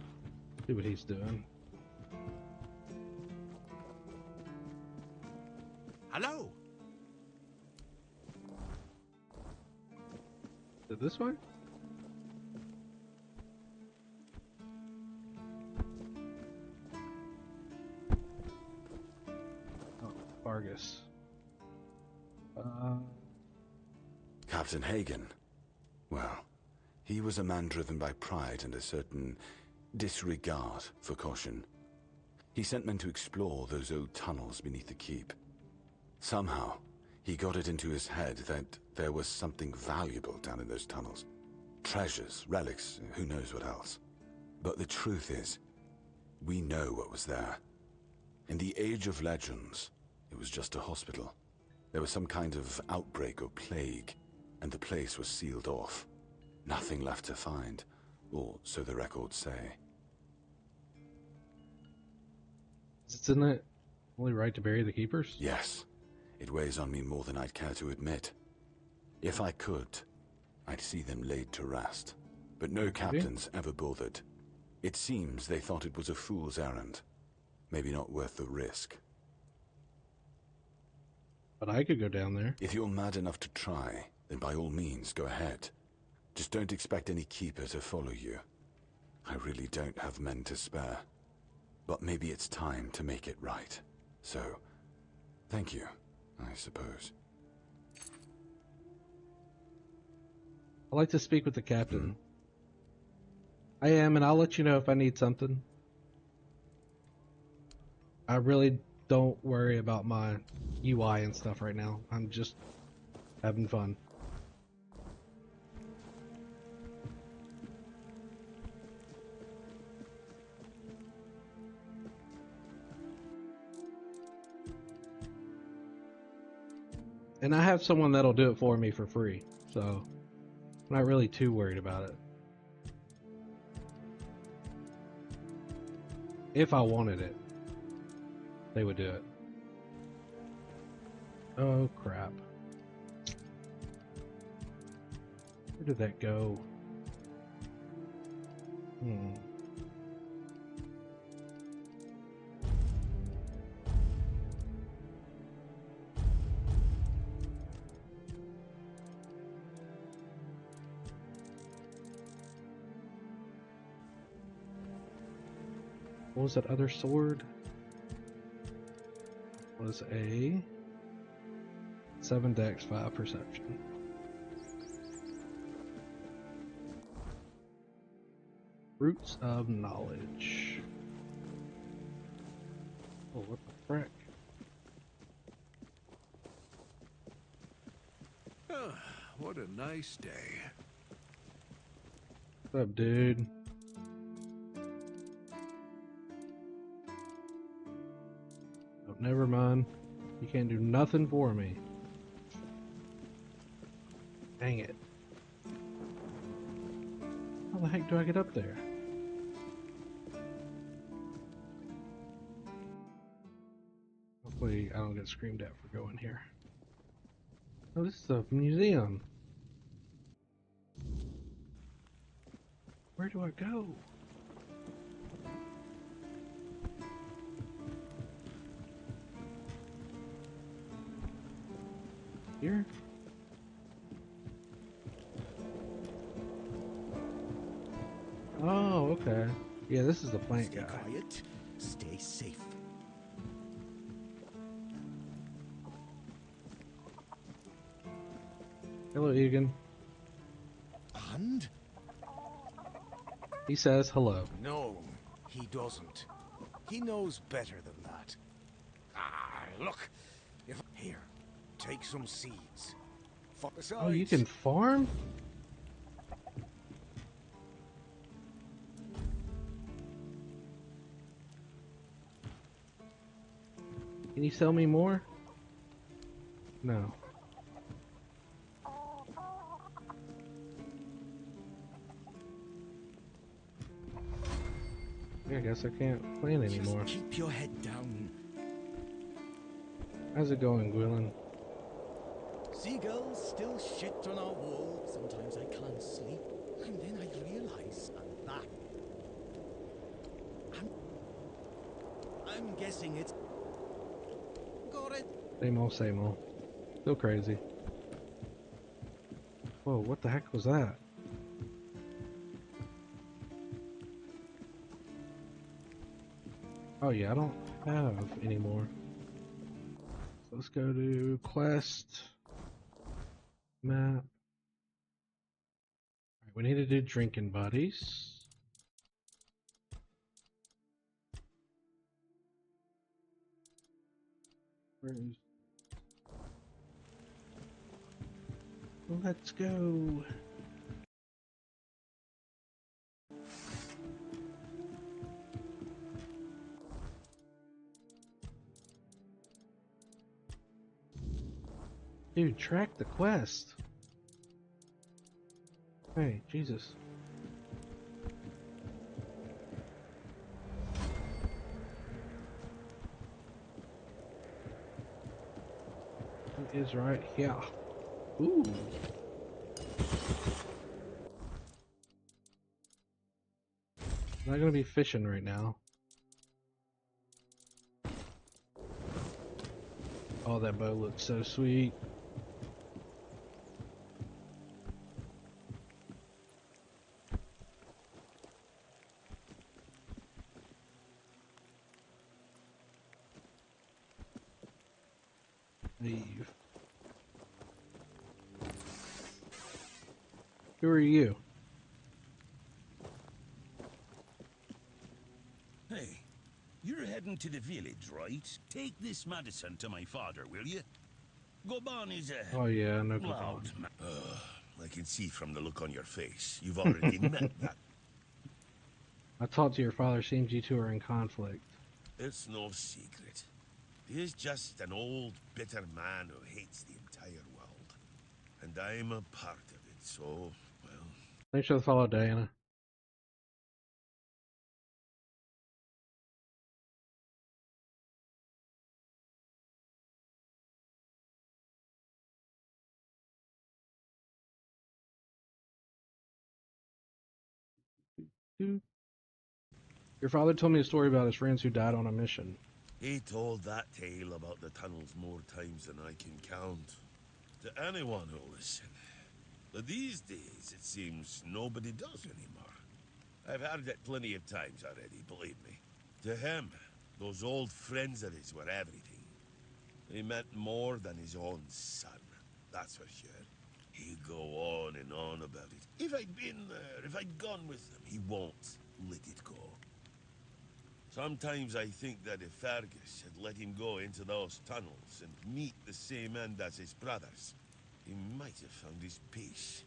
See what he's doing. Hello. Is it this way? Oh, Vargas. Captain Hagen. Well, he was a man driven by pride and a certain disregard for caution. He sent men to explore those old tunnels beneath the keep. Somehow, he got it into his head that there was something valuable down in those tunnels. Treasures, relics, who knows what else. But the truth is, we know what was there. In the Age of Legends, it was just a hospital. There was some kind of outbreak or plague, and the place was sealed off. Nothing left to find, or so the records say. Isn't it only right to bury the keepers? Yes. It weighs on me more than I'd care to admit. If I could, I'd see them laid to rest. But no captains ever bothered. It seems they thought it was a fool's errand. Maybe not worth the risk. But I could go down there. If you're mad enough to try, then by all means, go ahead. Just don't expect any keeper to follow you. I really don't have men to spare. But maybe it's time to make it right. So, thank you, I suppose. I'd like to speak with the captain. I am, and I'll let you know if I need something. I really don't worry about my UI and stuff right now. I'm just having fun. And I have someone that'll do it for me for free, so I'm not really too worried about it. If I wanted it, they would do it. Oh crap. Where did that go? What was that other sword? Was a 7 dex, 5 perception. Roots of knowledge. Oh, what the frick? Oh, what a nice day. What's up, dude? Oh, never mind. You can't do nothing for me. Dang it. How the heck do I get up there? Hopefully I don't get screamed at for going here. Oh, this is a museum. Where do I go? Here? Oh, okay. Yeah, this is the plant guy. Quiet, stay safe. Hello, Egan. And? He says hello. No, he doesn't. He knows better than that. Ah, look. Here, take some seeds. Oh, you can farm? Can you sell me more? No. Yeah, I guess I can't plan anymore. Just keep your head down. How's it going, Gwilyn? Seagulls still shit on our wall. Sometimes I can't sleep. And then I realize that. I'm guessing it's... Got it. Same old, same old. Still crazy. Whoa, what the heck was that? Oh yeah, I don't have any more. So let's go to quest map. Alright, we need to do drinking buddies. Where is... Let's go. Dude, track the quest. Hey, Jesus. It is right here. Ooh. I'm not gonna be fishing right now. Oh, that bow looks so sweet. Leave. Who are you? Hey, you're heading to the village, right? Take this medicine to my father, will you? Goban is a... Oh yeah, I know loud Goban. man. I can see from the look on your face, you've already met that. I talked to your father. Seems you two are in conflict. It's no secret. He's just an old, bitter man who hates the entire world. And I'm a part of it, so, well... Thanks for the follow, Diana. Your father told me a story about his friends who died on a mission. He told that tale about the tunnels more times than I can count. To anyone who'll listen. But these days, it seems nobody does anymore. I've heard it plenty of times already, believe me. To him, those old friends of his were everything. They meant more than his own son, that's for sure. He'd go on and on about it. If I'd been there, if I'd gone with them, he won't let it go. Sometimes I think that if Fergus had let him go into those tunnels and meet the same end as his brothers, he might have found his peace.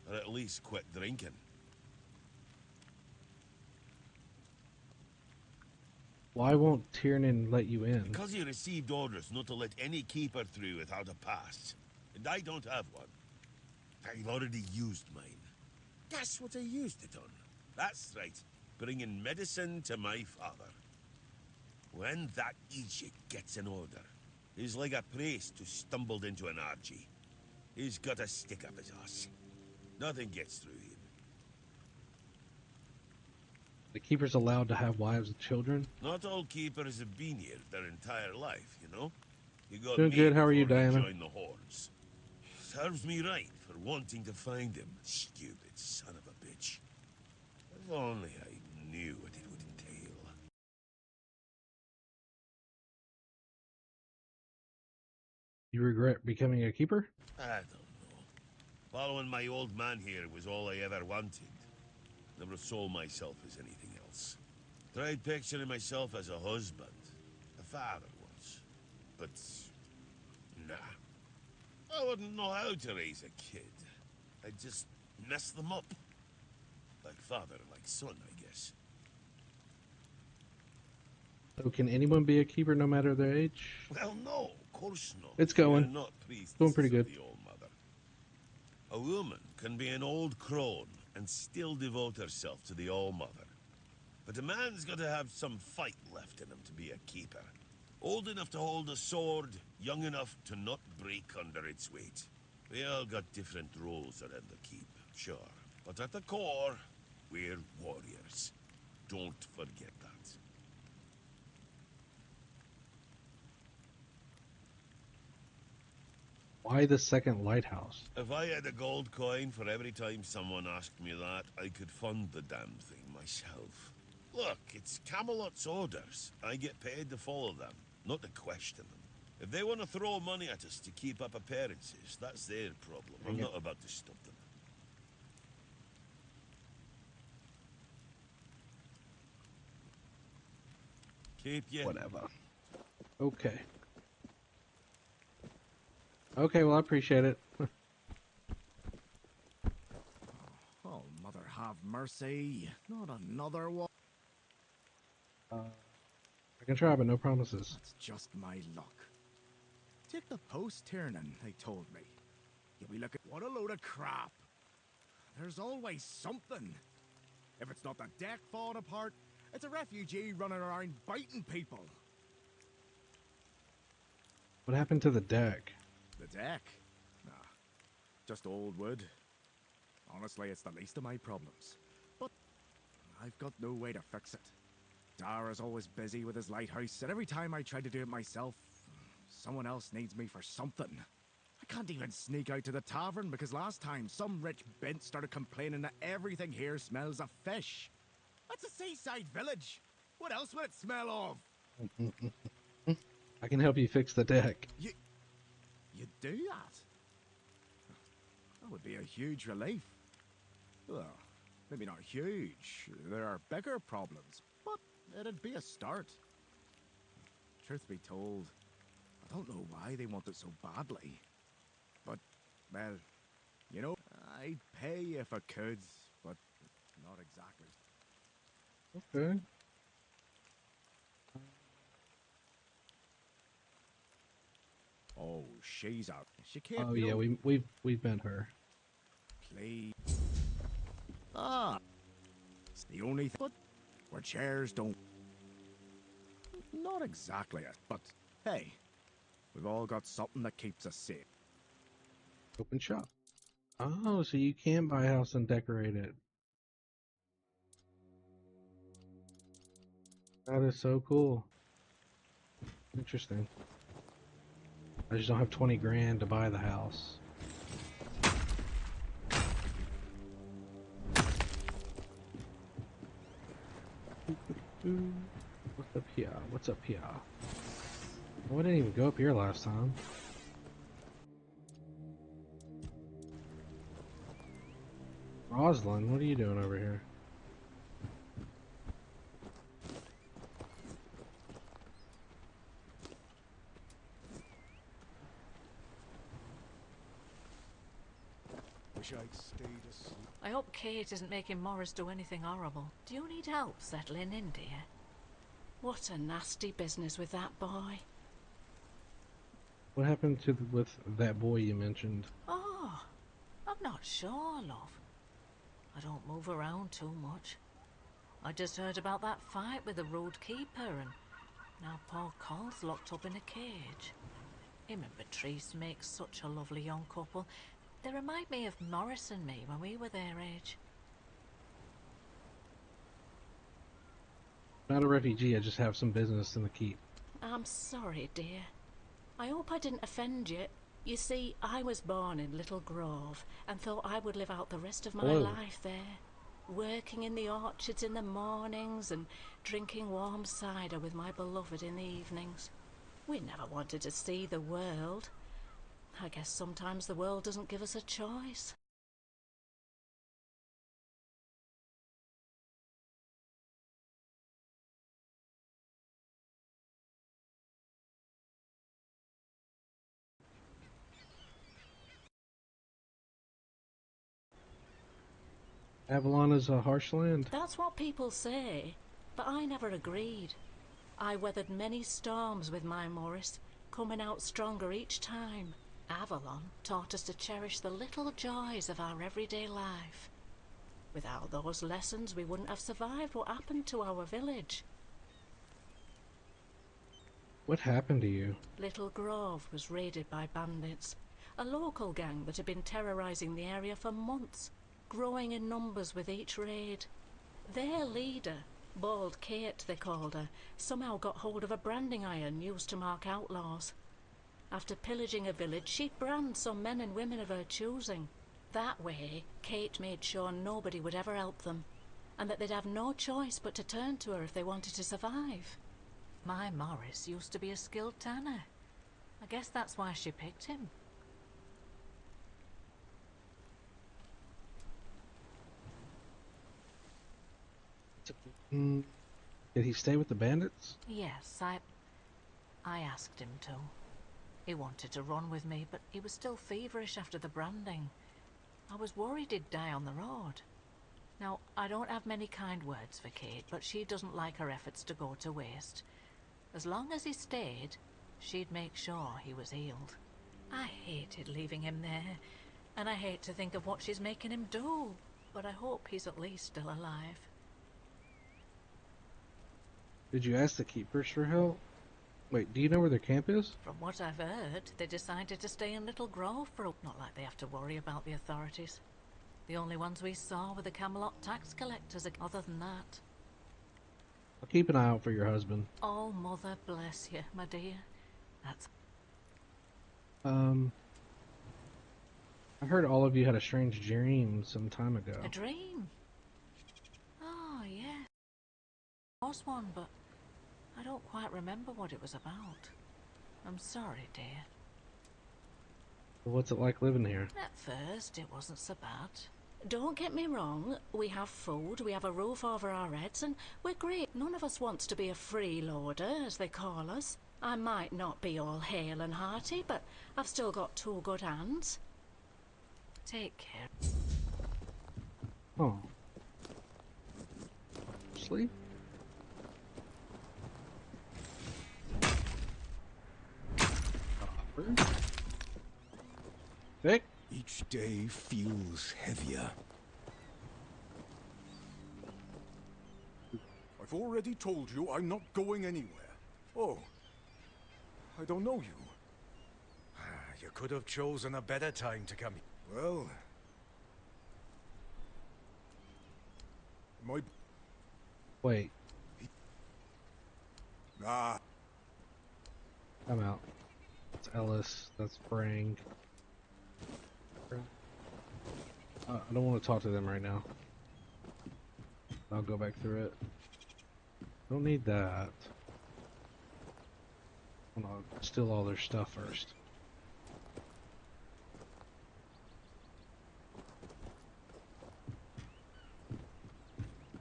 Or at least quit drinking. Why won't Tiernan let you in? Because he received orders not to let any keeper through without a pass. And I don't have one. I've already used mine. Guess what I used it on? That's right. Bringing medicine to my father. When that idiot gets an order, he's like a priest who stumbled into an orgy. He's got a stick up his ass. Nothing gets through him. The keeper's allowed to have wives and children? Not all keepers have been here their entire life, you know? You got Doing me good, how are you, before Diana? joined the hordes. Serves me right for wanting to find him, stupid son of a bitch. If only I knew what it would entail. You regret becoming a keeper? I don't know. Following my old man here was all I ever wanted. Never saw myself as anything else. Tried picturing myself as a husband, a father once. But, nah. I wouldn't know how to raise a kid. I'd just mess them up. Like father, like son, I guess. So can anyone be a keeper no matter their age? Well, no, of course not. It's going. We're not priests Doing pretty of good. the All Mother. A woman can be an old crone and still devote herself to the All Mother. But a man's got to have some fight left in him to be a keeper. Old enough to hold a sword, young enough to not break under its weight. We all got different roles around the keep, sure. But at the core, we're warriors. Don't forget that. Why the second lighthouse? If I had a gold coin for every time someone asked me that, I could fund the damn thing myself. Look, it's Camelot's orders. I get paid to follow them, not to question them. If they want to throw money at us to keep up appearances, that's their problem. I'm not about to stop them. Keep you. Whatever. Okay. Okay, well, I appreciate it. Oh, mother have mercy. Not another one. I can try, but no promises. That's just my luck. Take the post turning, they told me. You'll be looking. What a load of crap. There's always something. If it's not the deck falling apart, it's a refugee running around biting people. What happened to the deck? The deck? Nah, just old wood. Honestly, it's the least of my problems. But I've got no way to fix it. Dara's always busy with his lighthouse, and every time I try to do it myself, someone else needs me for something. I can't even sneak out to the tavern because last time some rich bint started complaining that everything here smells of fish. That's a seaside village. What else would it smell of? I can help you fix the deck. You do that? That would be a huge relief. Well, maybe not huge. There are bigger problems, but it'd be a start. Truth be told, I don't know why they want it so badly. But, well, you know, I'd pay if I could, but not exactly. Okay. Oh, she's out. She can't. Oh yeah, we've met her. Please. Ah, it's the only thing. But where chairs don't. Not exactly it, but hey, we've all got something that keeps us safe. Open shop. Oh, so you can buy a house and decorate it. That is so cool. Interesting. I just don't have 20 grand to buy the house. What's up here? What's up here? Oh, I didn't even go up here last time. Rosalind, what are you doing over here? Wish I'd stayed asleep. I hope Kate isn't making Morris do anything horrible. Do you need help settling in, dear? What a nasty business with that boy. What happened to with that boy you mentioned? Oh, I'm not sure, love. I don't move around too much. I just heard about that fight with the road keeper, and now poor Cole's locked up in a cage. Him and Patrice make such a lovely young couple. They remind me of Morris and me when we were their age. Not a refugee, I just have some business in the keep. I'm sorry, dear. I hope I didn't offend you. You see, I was born in Little Grove and thought I would live out the rest of my life there. Working in the orchards in the mornings and drinking warm cider with my beloved in the evenings. We never wanted to see the world. I guess sometimes the world doesn't give us a choice. Avalon is a harsh land. That's what people say, but I never agreed. I weathered many storms with my Morris, coming out stronger each time. Avalon taught us to cherish the little joys of our everyday life. Without those lessons, we wouldn't have survived what happened to our village. What happened to you? Little Grove was raided by bandits, a local gang that had been terrorizing the area for months, growing in numbers with each raid. Their leader, Bald Kate they called her, somehow got hold of a branding iron used to mark outlaws. After pillaging a village, she'd brand some men and women of her choosing. That way, Kate made sure nobody would ever help them, and that they'd have no choice but to turn to her if they wanted to survive. My Morris used to be a skilled tanner. I guess that's why she picked him. Did he stay with the bandits? Yes, I asked him to. He wanted to run with me, but he was still feverish after the branding. I was worried he'd die on the road. Now, I don't have many kind words for Kate, but she doesn't like her efforts to go to waste. As long as he stayed, she'd make sure he was healed. I hated leaving him there, and I hate to think of what she's making him do, but I hope he's at least still alive. Did you ask the keepers for help? Wait, do you know where their camp is? From what I've heard, they decided to stay in Little Grove for not like they have to worry about the authorities. The only ones we saw were the Camelot tax collectors. Other than that, I'll keep an eye out for your husband. oh, Mother bless you, my dear. That's... I heard all of you had a strange dream some time ago. a dream? Oh, yeah. There was one, but I don't quite remember what it was about. I'm sorry, dear. What's it like living here? At first, it wasn't so bad. Don't get me wrong, we have food, we have a roof over our heads, and we're great. None of us wants to be a freeloader, as they call us. I might not be all hale and hearty, but I've still got two good hands. Take care. Oh. Sleep? Vic? Each day feels heavier. I've already told you I'm not going anywhere. Oh, I don't know you. You could have chosen a better time to come. Well... My... Wait. Ah. I'm out. That's Ellis. That's Brang. I don't want to talk to them right now. I'll go back through it. Don't need that. I want to steal all their stuff first.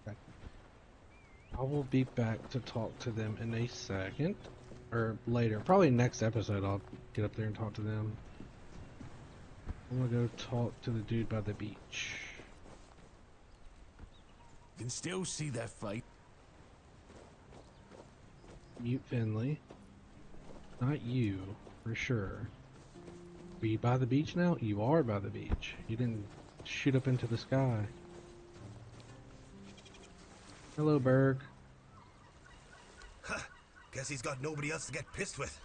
Okay. I will be back to talk to them in a second. Or later. Probably next episode I'll get up there and talk to them. I'm gonna go talk to the dude by the beach. You can still see their face. Mute Finley. Not you, for sure. Are you by the beach now? You are by the beach. You didn't shoot up into the sky. Hello, Berg. Huh. Guess he's got nobody else to get pissed with.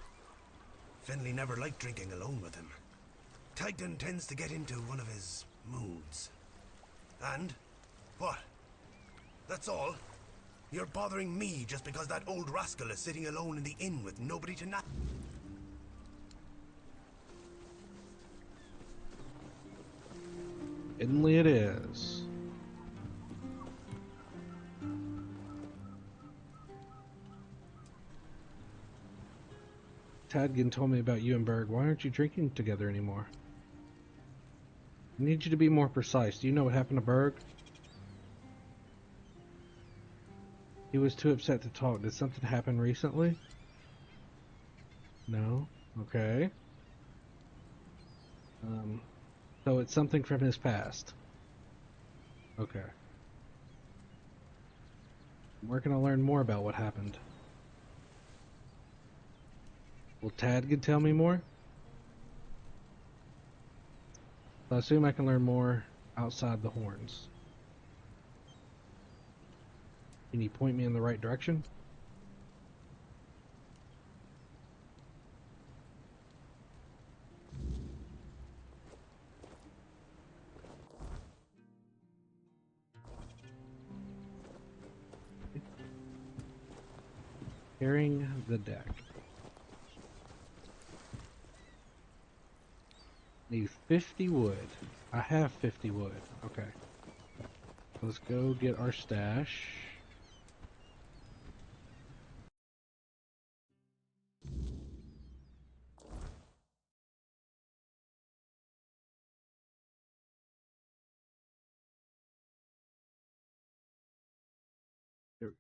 Finley never liked drinking alone with him. Tighdon tends to get into one of his moods. And? What? That's all? You're bothering me just because that old rascal is sitting alone in the inn with nobody to nap? Finley it is. Tadgin told me about you and Berg. Why aren't you drinking together anymore? I need you to be more precise. Do you know what happened to Berg? He was too upset to talk. Did something happen recently? No? Okay. So it's something from his past. Okay. Where can I learn more about what happened? Will Tadgin tell me more? I assume I can learn more outside the horns. Can you point me in the right direction? Carrying the deck. Need 50 wood. I have 50 wood. Okay. Let's go get our stash. There.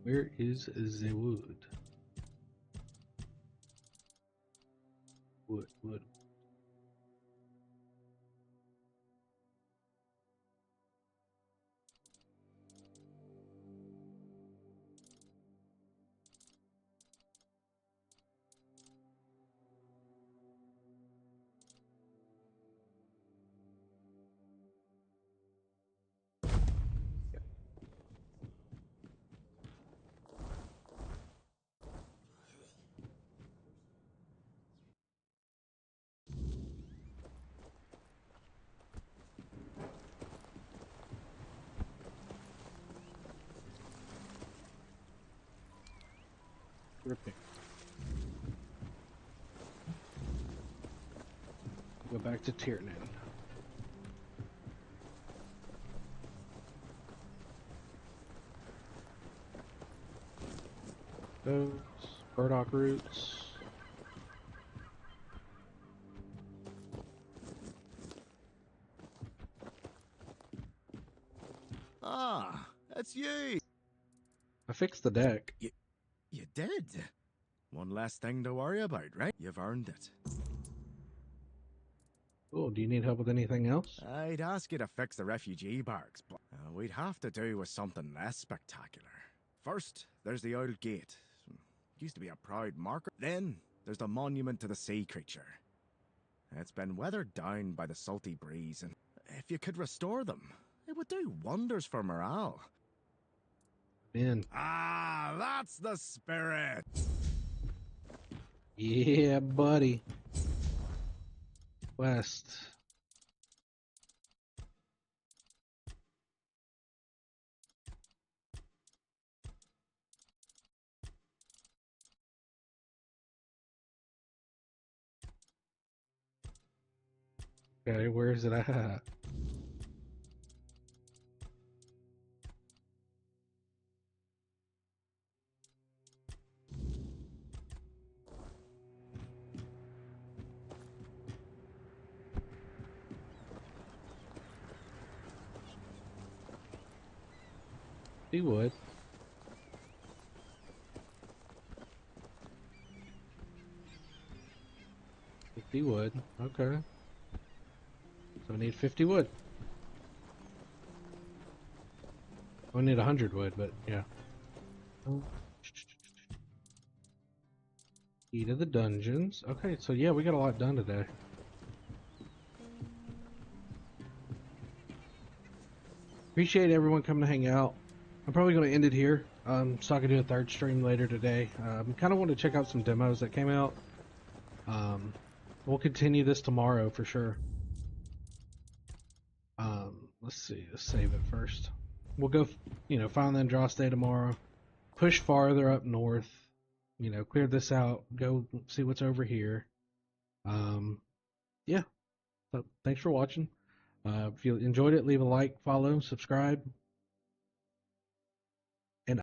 Where is the wood? Wood. Repair. Go back to Tiernan. Those burdock roots. Ah, that's you. I fixed the deck. You did. One less thing to worry about, right? You've earned it. Oh, do you need help with anything else? I'd ask you to fix the refugee barracks, but we'd have to do with something less spectacular. First, there's the old gate. Used to be a proud marker. Then, there's the monument to the sea creature. It's been weathered down by the salty breeze, and if you could restore them, it would do wonders for morale. Man. Ah, that's the spirit! Yeah, buddy. West. Okay, where is it at? He would. He would. Okay. So we need 50 wood. We need 100 wood, but yeah. Key to the dungeons. Okay, so yeah, we got a lot done today. Appreciate everyone coming to hang out. I'm probably going to end it here. So I can do a third stream later today. Kind of want to check out some demos that came out. We'll continue this tomorrow for sure. Let's see. Let's save it first. We'll go, find the Andraste tomorrow. Push farther up north. Clear this out. Go see what's over here. Yeah. So thanks for watching. If you enjoyed it, leave a like, follow, subscribe.